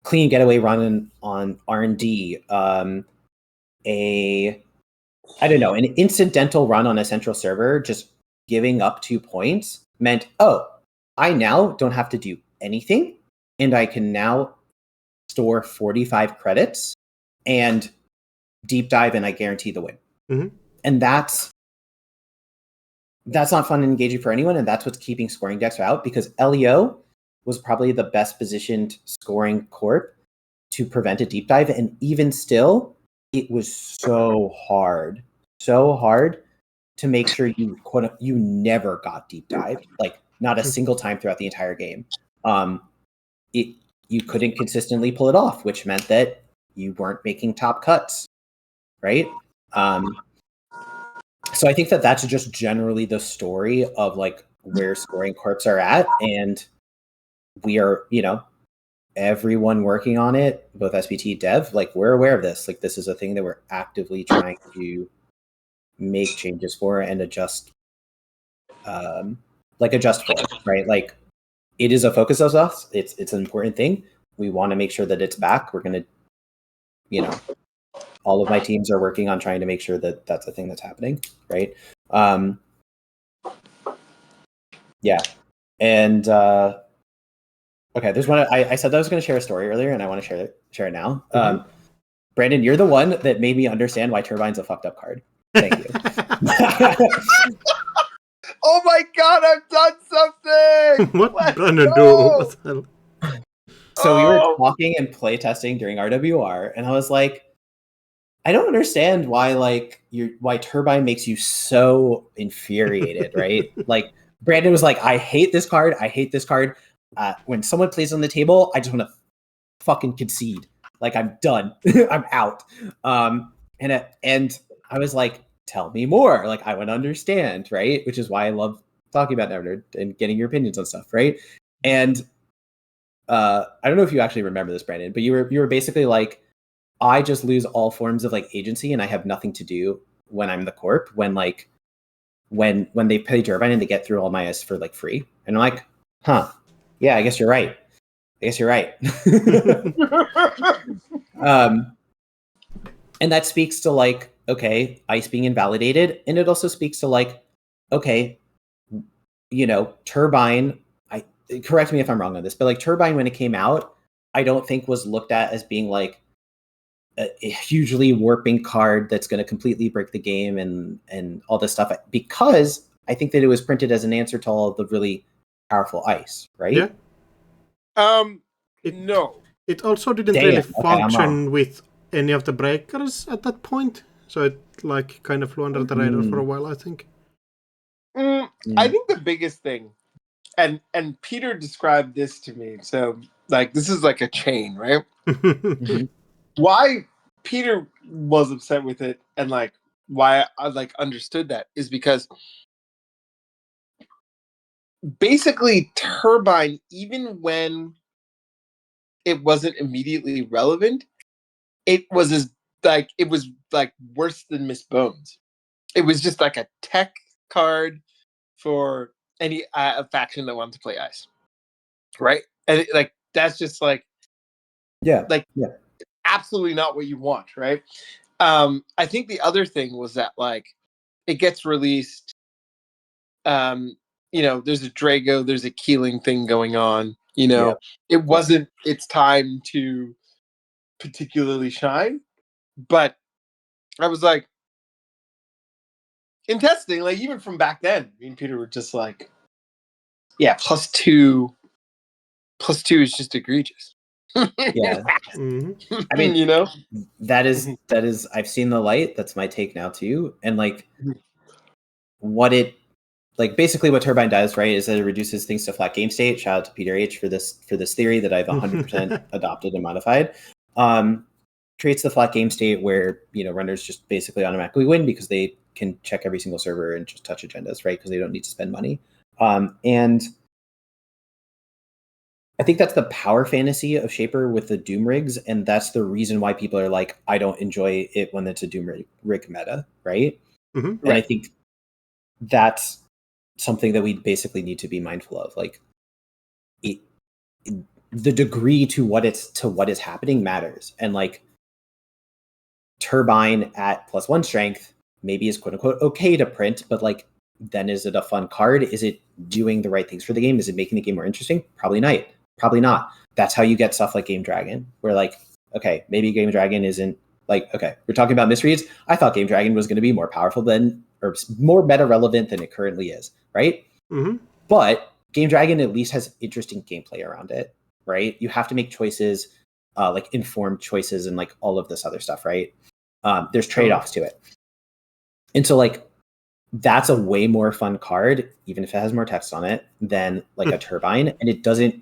clean getaway run on R&D, an incidental run on a central server, just giving up 2 points meant, oh, I now don't have to do anything, and I can now store 45 credits and deep dive, and I guarantee the win. And that's not fun and engaging for anyone, and that's what's keeping scoring decks out, because LEO was probably the best positioned scoring corp to prevent a deep dive, and even still, it was so hard to make sure you never got deep dived, like not a single time throughout the entire game. You couldn't consistently pull it off, which meant that you weren't making top cuts, right? So I think that that's just generally the story of like where scoring corps are at, and we are, everyone working on it, both SBT dev, like we're aware of this. Like this is a thing that we're actively trying to make changes for and adjust for, right? Like it is a focus of us. It's an important thing. We want to make sure that it's back. We're going to all of my teams are working on trying to make sure that that's a thing that's happening, right? Yeah. And okay, there's one. I said that I was going to share a story earlier, and I want to share it now. Brandon, you're the one that made me understand why Turbine's a fucked up card. Thank you. Oh my god, I've done something! What Let's Brandon do? go! What the hell? So we were talking and playtesting during RWR, and I was like, I don't understand why why Turbine makes you so infuriated, right? Like Brandon was like, I hate this card. I hate this card. When someone plays on the table, I just want to fucking concede. Like I'm done. I'm out. And I was like, tell me more. Like I want to understand, right? Which is why I love talking about Never and getting your opinions on stuff, right? And I don't know if you actually remember this, Brandon, but you were basically like, I just lose all forms of like agency and I have nothing to do when I'm the corp, when they play Turbine and they get through all my S for like free. And I'm like, huh, yeah, I guess you're right. And that speaks to like, okay, ice being invalidated. And it also speaks to like, okay, Turbine, correct me if I'm wrong on this, but like Turbine, when it came out, I don't think was looked at as being like a hugely warping card that's going to completely break the game and all this stuff, because I think that it was printed as an answer to all of the really powerful ice, right? Yeah. No. It also didn't really function with any of the breakers at that point, so it like kind of flew under the radar for a while, I think. I think the biggest thing, and Peter described this to me, so like this is like a chain, right? Why Peter was upset with it and like why I like understood that is because basically Turbine, even when it wasn't immediately relevant, it was worse than Miss Bones. It was just like a tech card for any faction that wanted to play ice, right? And that's just like absolutely not what you want, right? I think the other thing was that like it gets released. There's a Drago, there's a Keeling thing going on. It wasn't its time to particularly shine, but I was like, in testing, like even from back then, me and Peter were just like, yeah, +2 is just egregious. Yeah. Mm-hmm. I mean, that is I've seen the light. That's my take now too. And like what it like basically what Turbine does, right, is that it reduces things to flat game state. Shout out to Peter H for this theory that I've 100% adopted and modified. Creates the flat game state where runners just basically automatically win because they can check every single server and just touch agendas, right? Because they don't need to spend money. And I think that's the power fantasy of Shaper with the Doom rigs, and that's the reason why people are like, I don't enjoy it when it's a Doom rig meta, right? Mm-hmm. And I think that's something that we basically need to be mindful of. Like, the degree to what is happening matters, and like Turbine at +1 strength maybe is quote unquote okay to print, but like then is it a fun card? Is it doing the right things for the game? Is it making the game more interesting? Probably not. That's how you get stuff like Game Dragon, where like, okay, maybe Game Dragon isn't like, okay, we're talking about misreads. I thought Game Dragon was going to be more powerful than, or more meta relevant than it currently is, right? Mm-hmm. But Game Dragon at least has interesting gameplay around it, right? You have to make choices, like informed choices and like all of this other stuff, right? There's trade-offs to it. And so like, that's a way more fun card, even if it has more text on it, than like a Turbine. And it doesn't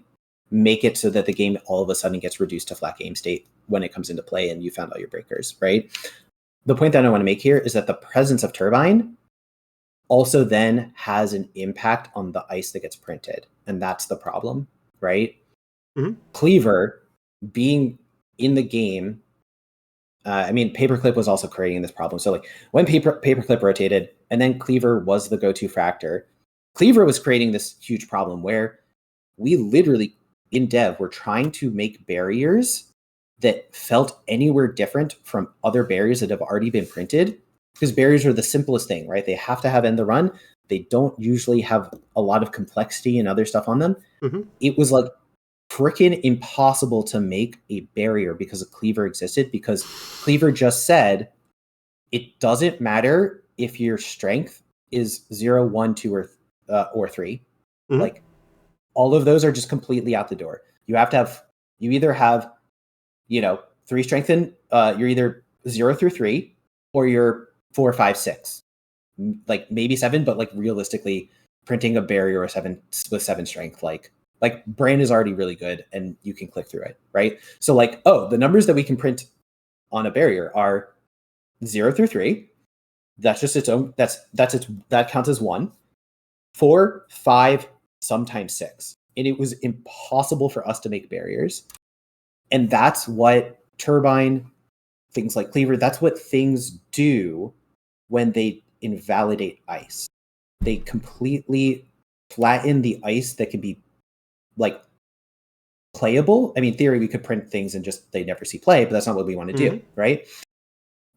make it so that the game all of a sudden gets reduced to flat game state when it comes into play and you found all your breakers, right? The point that I want to make here is that the presence of Turbine also then has an impact on the ice that gets printed. And that's the problem, right? Mm-hmm. Cleaver being in the game, Paperclip was also creating this problem. So like when Paperclip rotated and then Cleaver was the go-to fractor, Cleaver was creating this huge problem where we literally in dev were trying to make barriers that felt anywhere different from other barriers that have already been printed, because barriers are the simplest thing, right? They have to have end the run. They don't usually have a lot of complexity and other stuff on them. Mm-hmm. It was like freaking impossible to make a barrier because a cleaver existed, because cleaver just said it doesn't matter if your strength is 0, 1, 2, or 3. Mm-hmm. Like, all of those are just completely out the door. You either have, 3 strength and you're either 0 through 3, or you're 4, 5, 6. Like maybe 7, but like realistically, printing a barrier with 7 strength, like Brain is already really good and you can click through it, right? So like, the numbers that we can print on a barrier are 0 through 3. That's just its own. That counts as 1. 4, 5, sometimes 6, and it was impossible for us to make barriers. And that's what Turbine, things like Cleaver, that's what things do when they invalidate ice. They completely flatten the ice that can be like playable. I mean, in theory, we could print things and just they never see play, but that's not what we want to do, right?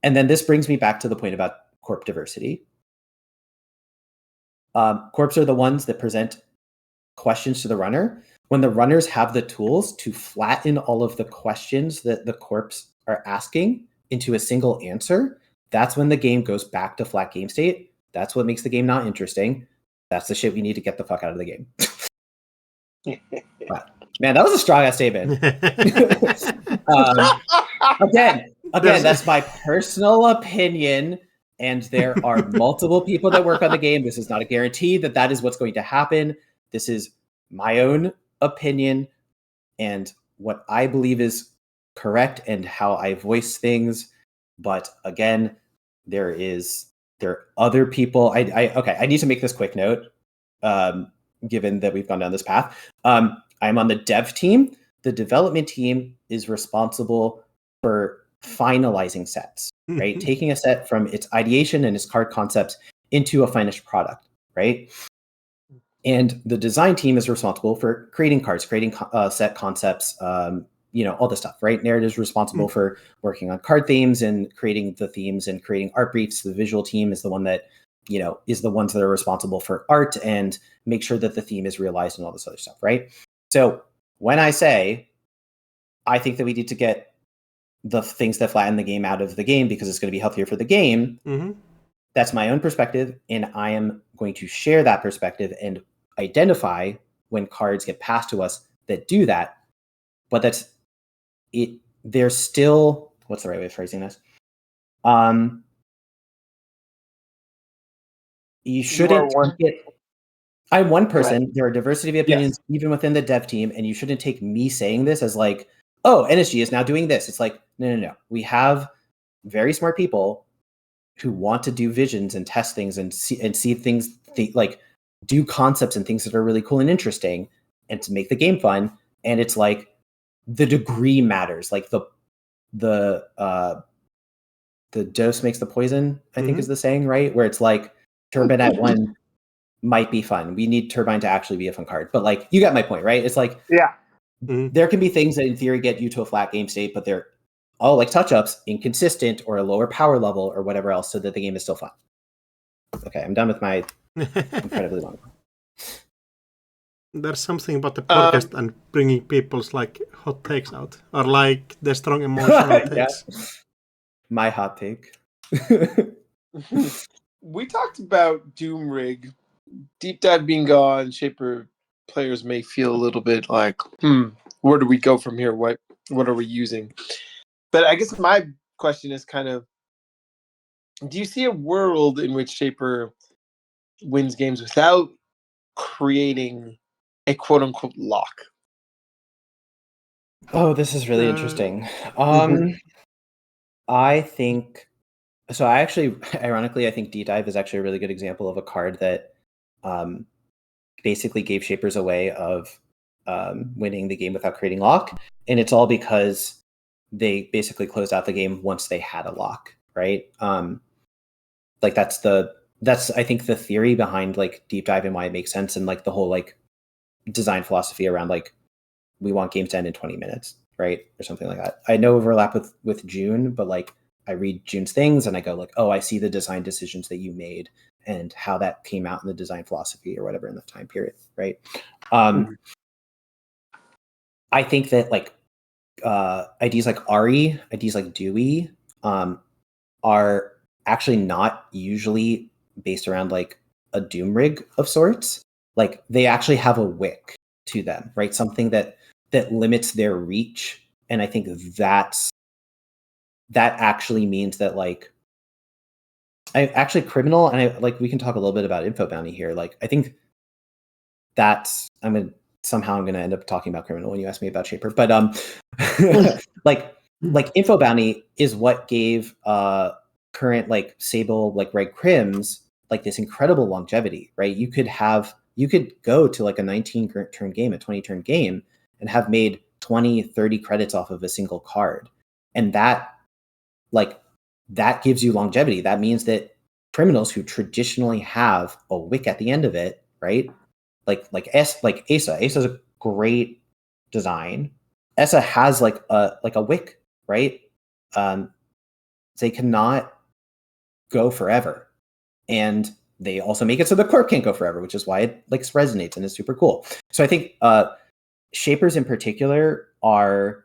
And then this brings me back to the point about corp diversity. Corps are the ones that present questions to the runner. When the runners have the tools to flatten all of the questions that the corps are asking into a single answer, that's when the game goes back to flat game state. That's what makes the game not interesting. That's the shit we need to get the fuck out of the game. But, man, that was a strong ass statement. Again, that's my personal opinion. And there are multiple people that work on the game. This is not a guarantee that is what's going to happen. This is my own opinion and what I believe is correct and how I voice things. But again, there are other people. I need to make this quick note, given that we've gone down this path. I'm on the dev team. The development team is responsible for finalizing sets, right? Taking a set from its ideation and its card concepts into a finished product, right? And the design team is responsible for creating cards, creating set concepts, all this stuff, right? Narrative is responsible for working on card themes and creating the themes and creating art briefs. The visual team is the one that, is the ones that are responsible for art and make sure that the theme is realized and all this other stuff, right? So when I say, I think that we need to get the things that flatten the game out of the game because it's going to be healthier for the game, that's my own perspective, and I am going to share that perspective and identify when cards get passed to us that do that. But that's it. There's still, what's the right way of phrasing this? You shouldn't take it. I'm one person. There are diversity of opinions even within the dev team, and you shouldn't take me saying this as like, oh, NSG is now doing this. It's like, no. We have very smart people who want to do visions and test things and see things, like do concepts and things that are really cool and interesting and to make the game fun. And it's like the degree matters. Like the dose makes the poison, I think is the saying, right? Where it's like Turbine at 1 might be fun. We need Turbine to actually be a fun card. But like, you got my point, right? It's like, there can be things that in theory get you to a flat game state, but they're all like touch-ups, inconsistent, or a lower power level, or whatever else, so that the game is still fun. Okay, I'm done with my incredibly long one. There's something about the podcast and bringing people's like hot takes out, or like the strong emotional takes. My hot take. We talked about Doom Rig. Deep Dive being gone, Shaper players may feel a little bit like, where do we go from here? What are we using? But I guess my question is kind of, do you see a world in which Shaper wins games without creating a quote-unquote lock? Oh, this is really interesting. I think, so I actually, ironically, I think D-Dive is actually a really good example of a card that basically gave Shapers a way of winning the game without creating lock. And it's all because they basically closed out the game once they had a lock, right? Like that's I think the theory behind like Deep Dive and why it makes sense, and like the whole like design philosophy around like we want games to end in 20 minutes, right? Or something like that. I know overlap with June, but like I read June's things and I go like, oh, I see the design decisions that you made and how that came out in the design philosophy or whatever in the time period, right? I think that like IDs like Ari, IDs like Dewey are actually not usually based around like a doom rig of sorts. Like they actually have a wick to them, right? Something that limits their reach. And I think that actually means that like I actually criminal, and I like we can talk a little bit about info bounty here. Like I think that's I'm gonna end up talking about criminal when you ask me about Shaper. But like info bounty is what gave current like Sable like Red Crims like this incredible longevity, right? You could go to like a 19 turn game, a 20 turn game, and have made 20, 30 credits off of a single card. And that gives you longevity. That means that criminals who traditionally have a wick at the end of it, right? Like Asa. Asa's a great design. Asa has like a wick, right? They cannot go forever. And they also make it so the corp can't go forever, which is why it like resonates and is super cool. So I think Shapers in particular are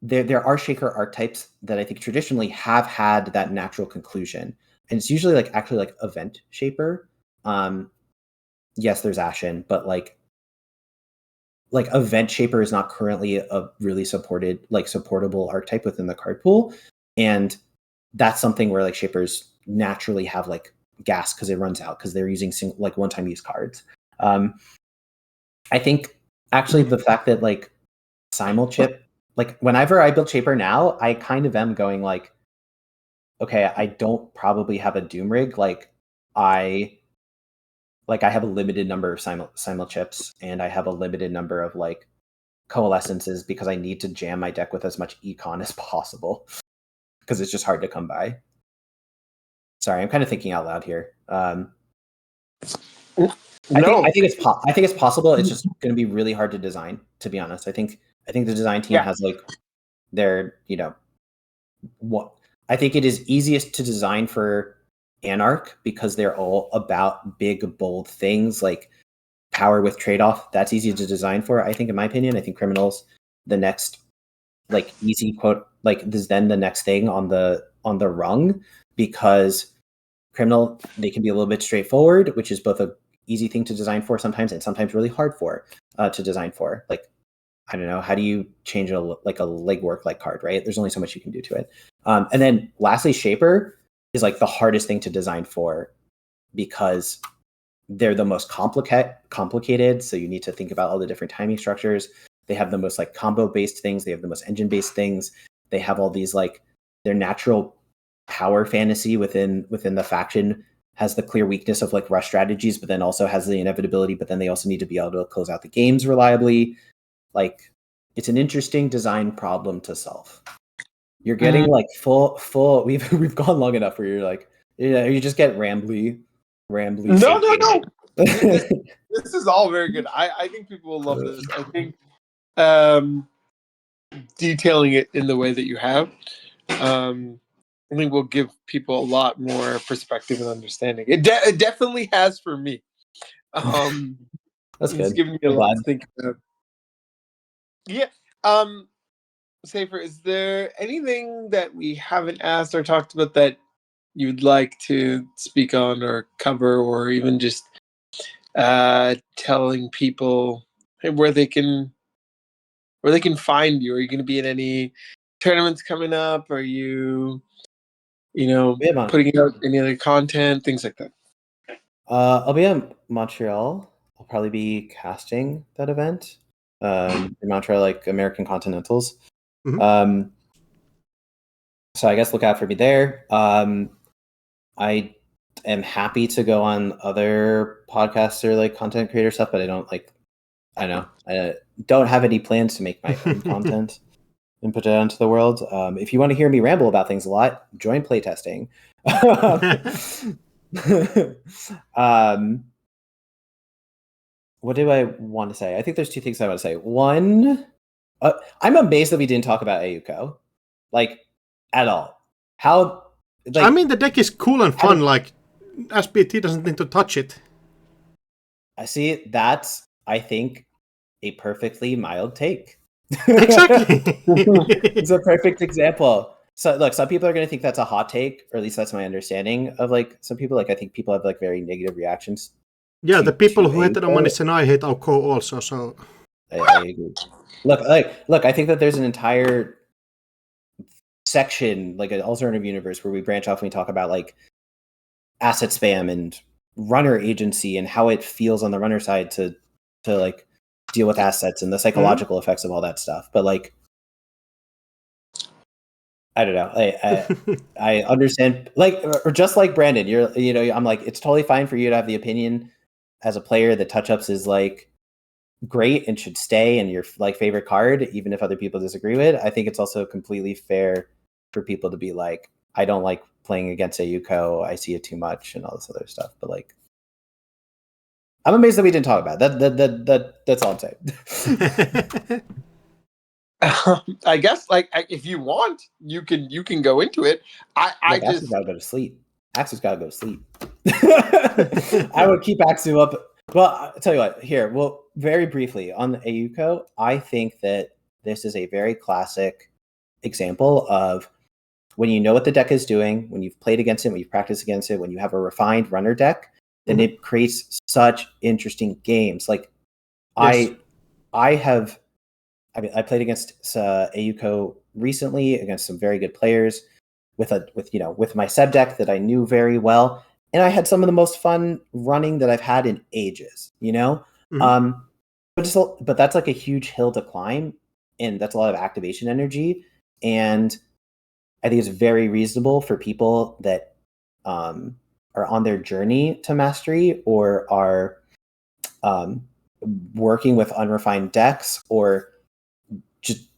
there are Shaker archetypes that I think traditionally have had that natural conclusion. And it's usually like actually like event Shaper. Yes, there's Ashen, but like event Shaper is not currently a really supportable archetype within the card pool. And that's something where like Shapers naturally have like gas because it runs out because they're using like one-time use cards. I think actually the fact that like simulchip, like whenever I build Shaper now, I kind of am going like, okay, I don't probably have a Doom rig. I have a limited number of simulchips and I have a limited number of like coalescences because I need to jam my deck with as much econ as possible because it's just hard to come by. Sorry, I'm kind of thinking out loud here. I think it's possible. It's just going to be really hard to design, to be honest. I think the design team has like their, what I think it is easiest to design for Anarch because they're all about big, bold things like power with trade-off. That's easy to design for, I think, in my opinion. I think Criminals, the next like easy quote, like this then the next thing on the rung, because Criminal, they can be a little bit straightforward, which is both a easy thing to design for sometimes and sometimes really hard for to design for. Like, I don't know, how do you change a legwork like card, right? There's only so much you can do to it. And then lastly, Shaper is like the hardest thing to design for because they're the most complicated. So you need to think about all the different timing structures. They have the most like combo based things. They have the most engine based things. They have all these like their natural power fantasy within the faction has the clear weakness of like rush strategies, but then also has the inevitability, but then they also need to be able to close out the games reliably. Like it's an interesting design problem to solve. You're getting like full we've gone long enough where you're like, yeah, you just get rambly. No. This is all very good. I think people will love this. I think detailing it in the way that you have, I think will give people a lot more perspective and understanding. It definitely has for me. That's good. It's giving me a lot to think about. Yeah. Safer, is there anything that we haven't asked or talked about that you'd like to speak on or cover, or even just telling people where they can find you? Are you going to be in any tournaments coming up? Are you putting out any other content, things like that? I'll be in Montreal. I'll probably be casting that event in Montreal, like American Continentals. Mm-hmm. So I guess look out for me there. I am happy to go on other podcasts or like content creator stuff, but I don't have any plans to make my own content and put it out into the world. If you want to hear me ramble about things a lot, join playtesting. What do I want to say? I think there's two things I want to say. One, I'm amazed that we didn't talk about Ayuko, like at all. How? Like, I mean, the deck is cool and fun. Like, SPT doesn't need to touch it. I see. That's, I think, a perfectly mild take. Exactly. It's a perfect example. So look, some people are going to think that's a hot take, or at least that's my understanding of like some people. Like I think people have like very negative reactions. Yeah, the people who hate Ayuko. the money and I hate Auko also. So I agree. Look, I think that there's an entire section, like an alternative universe, where we branch off and we talk about like asset spam and runner agency and how it feels on the runner side to like deal with assets and the psychological effects of all that stuff. But like, I don't know. I understand, like, or just like Brandon, I'm like, it's totally fine for you to have the opinion as a player that touch ups is like great and should stay and your like favorite card, even if other people disagree with it. I think it's also completely fair for people to be like, I don't like playing against Ayuko. I see it too much and all this other stuff. But like, I'm amazed that we didn't talk about it. That's all I'm saying. I guess like if you want, you can go into it. I just gotta go to sleep. Axu's gotta go to sleep. I would keep Axu up. Well, I'll tell you what. Here, well, very briefly on the Ayuko, I think that this is a very classic example of when you know what the deck is doing, when you've played against it, when you've practiced against it, when you have a refined runner deck, then it creates such interesting games. Like yes. I played against Ayuko recently against some very good players with my sub deck that I knew very well, and I had some of the most fun running that I've had in ages. But that's like a huge hill to climb, and that's a lot of activation energy. And I think it's very reasonable for people that are on their journey to mastery or are working with unrefined decks or just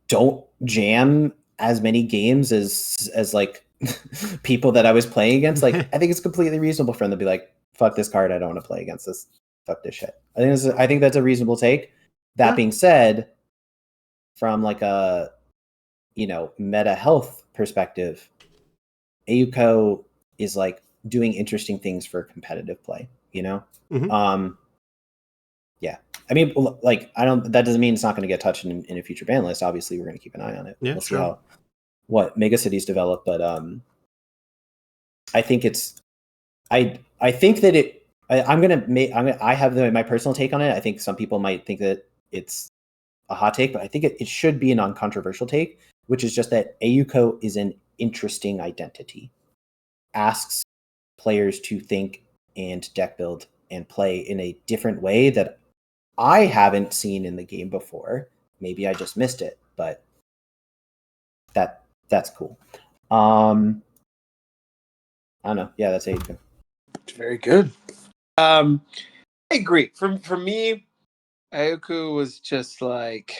don't jam as many games as like people that I was playing against. Like, I think it's completely reasonable for them to be like, fuck this card, I don't want to play against this. Fuck this shit. I think that's a reasonable take. That being said, from like a meta health perspective, Ayuko is like doing interesting things for competitive play, yeah. I mean, like, that doesn't mean it's not going to get touched in a future ban list. Obviously, we're going to keep an eye on it. Yeah, we'll see what mega cities develop, but I think I think that I have my personal take on it. I think some people might think that it's a hot take, but I think it should be a non-controversial take, which is just that Ayuko is an interesting identity. Asks players to think and deck build and play in a different way that I haven't seen in the game before. Maybe I just missed it, but that's cool. I don't know. Yeah, that's Ayuko. very good. I agree. For me, Ayuko was just like,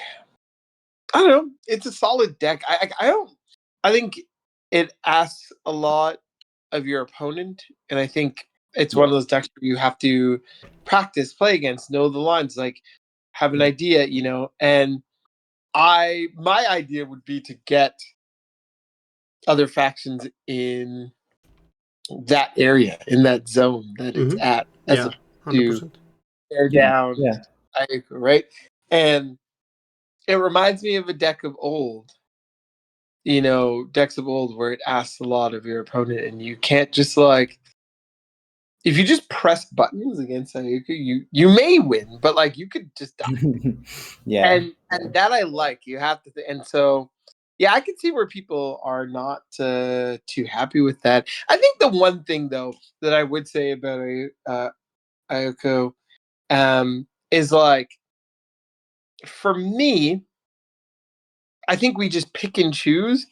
I don't know. It's a solid deck. I think it asks a lot of your opponent, and I think it's one of those decks where you have to practice, play against, know the lines, like have an idea, And my idea would be to get other factions in that area, in that zone that it's at, as opposed to tear down Ayuko, right? And it reminds me of a deck of old. Decks of old where it asks a lot of your opponent, and you can't just like, if you just press buttons against Ayuko, you may win, but like you could just die. And that I like. You have to, and so yeah, I can see where people are not too happy with that. I think the one thing though that I would say about Ayuko is like, for me, I think we just pick and choose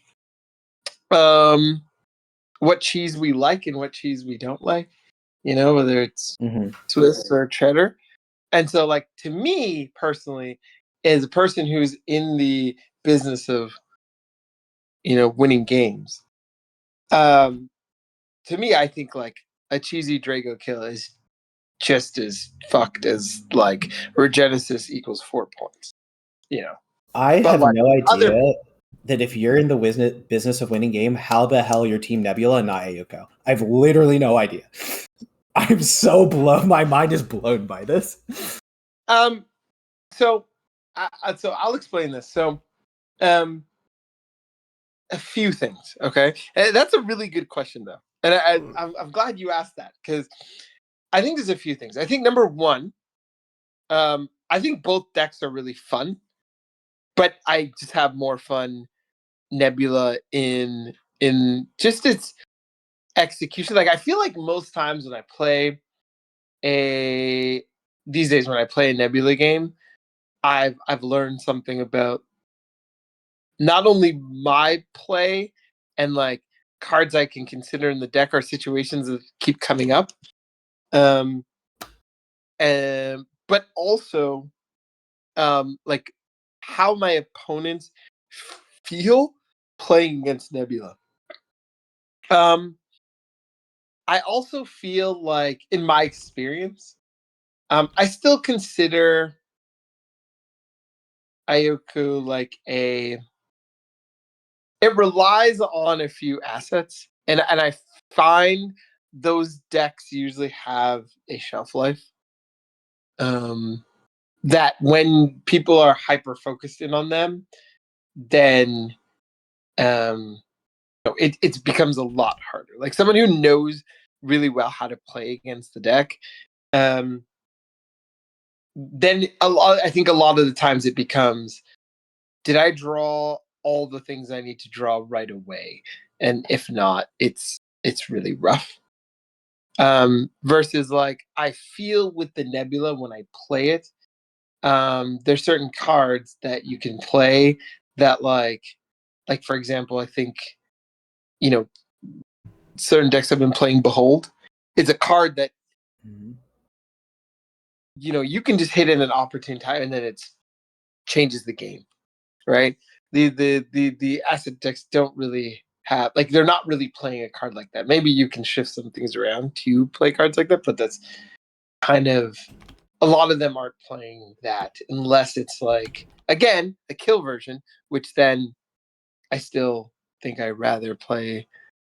what cheese we like and what cheese we don't like, whether it's Swiss or cheddar. And so, like, to me personally, as a person who's in the business of, winning games, to me, I think like a cheesy Drago kill is just as fucked as like Regenesis equals 4 points, I But, have like, no idea other- that if you're in the business of winning game, how the hell you're Team Nebula and not Ayuko? I've literally no idea. I'm so blown. My mind is blown by this. So I'll explain this. So, a few things. Okay, and that's a really good question, though, and I'm glad you asked that because I think there's a few things. I think number one, I think both decks are really fun, but I just have more fun Nebula in just its execution. Like I feel like most times when I play these days when I play a Nebula game, I've learned something about not only my play and like cards I can consider in the deck or situations that keep coming up, um, and but also like how my opponents feel playing against Nebula. I also feel like, in my experience, I still consider Ioku like it relies on a few assets, and I find those decks usually have a shelf life. That when people are hyper focused in on them, then it becomes a lot harder. Like someone who knows really well how to play against the deck, then I think a lot of the times it becomes, did I draw all the things I need to draw right away? And if not, it's really rough. Versus like I feel with the Nebula when I play it, there's certain cards that you can play that like for example, I think certain decks have been playing Behold. It's a card that you can just hit in an opportune time and then it changes the game, right? The asset decks don't really have, like, they're not really playing a card like that. Maybe you can shift some things around to play cards like that, but that's kind of, a lot of them aren't playing that unless it's like, again, a kill version, which then I still think I'd rather play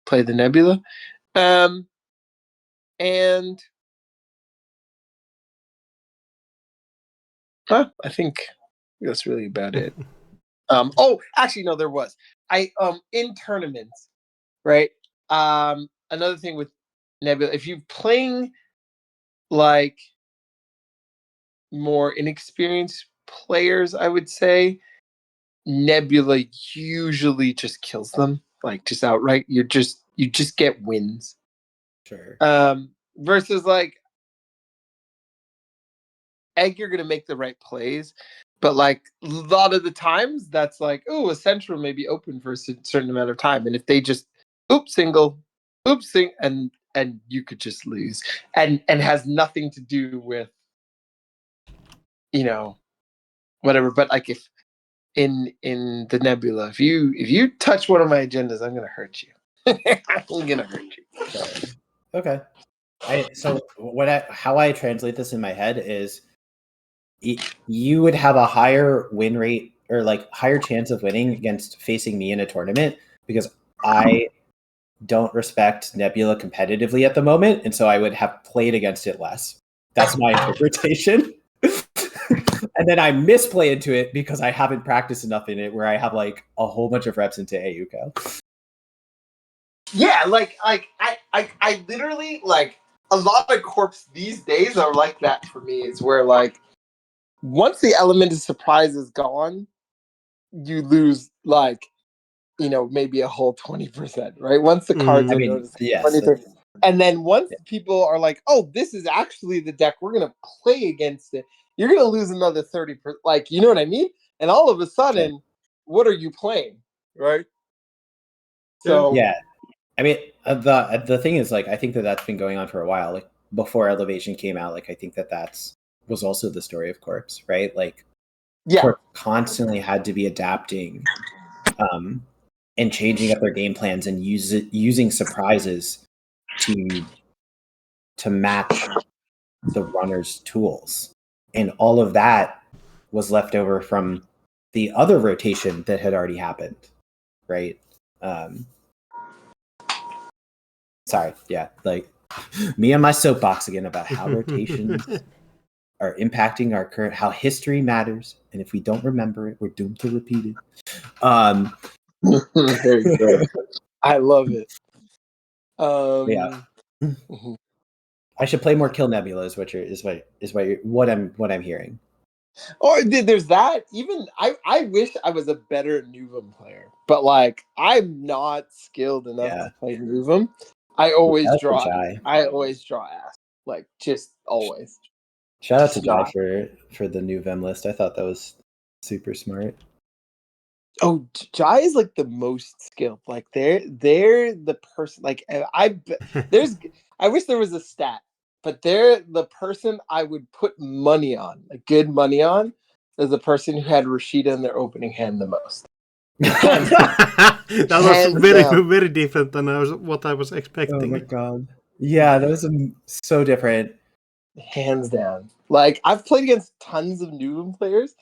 the Nebula. And I think that's really about it. Oh, actually, no, there was. In tournaments, right? Another thing with Nebula, if you're playing like more inexperienced players, I would say Nebula usually just kills them, like just outright. You just get wins. Sure. Versus like Egg, you're gonna make the right plays, but like a lot of the times, that's like, oh, a central may be open for a certain amount of time, and if they just single, sing, and you could just lose, and has nothing to do with whatever. But like if in the Nebula, if you touch one of my agendas, I'm gonna hurt you. I'm gonna hurt you. Sure. Okay. So how I translate this in my head is you would have a higher win rate or like higher chance of winning against facing me in a tournament because I don't respect Nebula competitively at the moment, and so I would have played against it less. That's my interpretation. And then I misplay into it because I haven't practiced enough in it where I have like a whole bunch of reps into Ayuko. Yeah, like I literally, like, a lot of corps these days are like that for me. It's where like once the element of surprise is gone, you lose like maybe a whole 20%, right? Once the cards I are mean, noticed, yes. 20%. And then once people are like, oh, this is actually the deck, we're gonna play against it, you're gonna lose another 30%. Like, you know what I mean? And all of a sudden, Sure. what are you playing, right? So Yeah. I mean, the thing is, like, I think that's been going on for a while. Like before Elevation came out, like I think that's was also the story of Corpse, right? Like, yeah, Corpse constantly had to be adapting, and changing up their game plans and using surprises to match the runner's tools, and all of that was left over from the other rotation that had already happened, right? Sorry, yeah, like me on my soapbox again about how rotations are impacting our current, how history matters, and if we don't remember it, we're doomed to repeat it. Very good. I love it. Yeah. Mhm. I should play more Kill Nebula is what I'm hearing. Or there's that. Even I wish I was a better Nuvum player, but like I'm not skilled enough to play Nuvum. I always Shout out draw. to Jai. I always draw ass. Like just always. Shout out to Just Jai not. for the new Vem list. I thought that was super smart. Oh, Jai is like the most skilled. Like they're the person. Like I wish there was a stat, but they're the person I would put money on, like good money on, is the person who had Rashida in their opening hand the most. That was Hands very down. very different than what I was expecting. Oh my god! Yeah, that was so different. Hands down. Like I've played against tons of Newman players,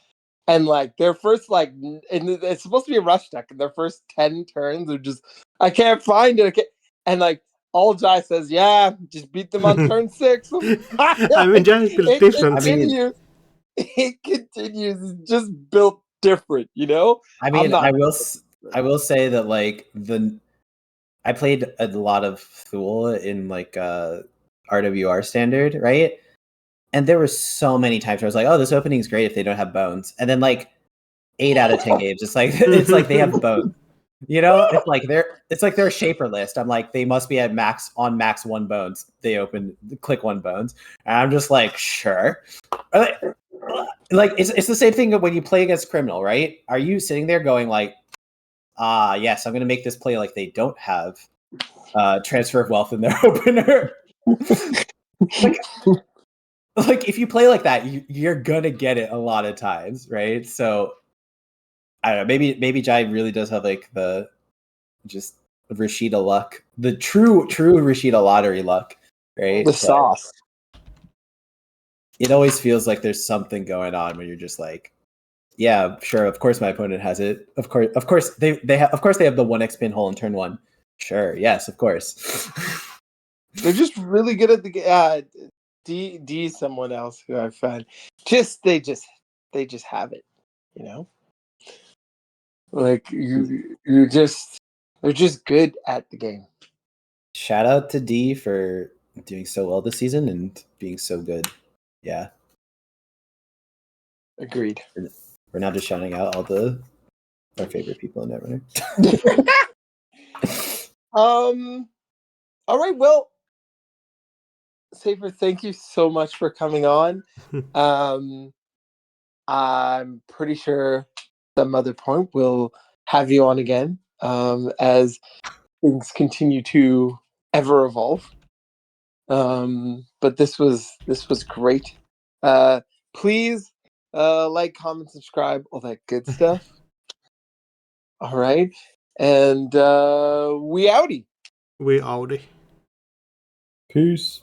and like their first and it's supposed to be a rush deck, and their first 10 turns are just I can't find it. And like all Jai says, yeah, just beat them on turn 6. I mean, Jai is built different. It continues. It's just built different, you know? I mean, I will say that like I played a lot of Thule in like RWR standard, right? And there were so many times where I was like, "Oh, this opening's great if they don't have bones," and then like 8 out of 10 games, it's like they have bones. You know, it's like they're a shaper list. I'm like, they must be at max 1 bones. They click 1 bones, and I'm just like, sure. Like it's the same thing when you play against Criminal, right? Are you sitting there going like, yes, I'm going to make this play like they don't have transfer of wealth in their opener. like if you play like that, you're gonna get it a lot of times, right? So I don't know. Maybe Jai really does have like the just Rashida luck, the true Rashida lottery luck, right? The sauce. It always feels like there's something going on when you're just like, yeah, sure. Of course, my opponent has it. Of course they have. Of course, they have the 1x pin-hole in turn 1. Sure, yes, of course. They're just really good at the D someone else who I've found. They just have it, you know. Like they're just good at the game. Shout out to D for doing so well this season and being so good. Yeah. Agreed. We're now just shouting out all our favorite people in Netrunner. All right. Well, Safer, thank you so much for coming on. I'm pretty sure some other point we'll have you on again as things continue to ever evolve. But this was great. Please like, comment, subscribe, all that good stuff. All right. And we outie. We outie. Peace.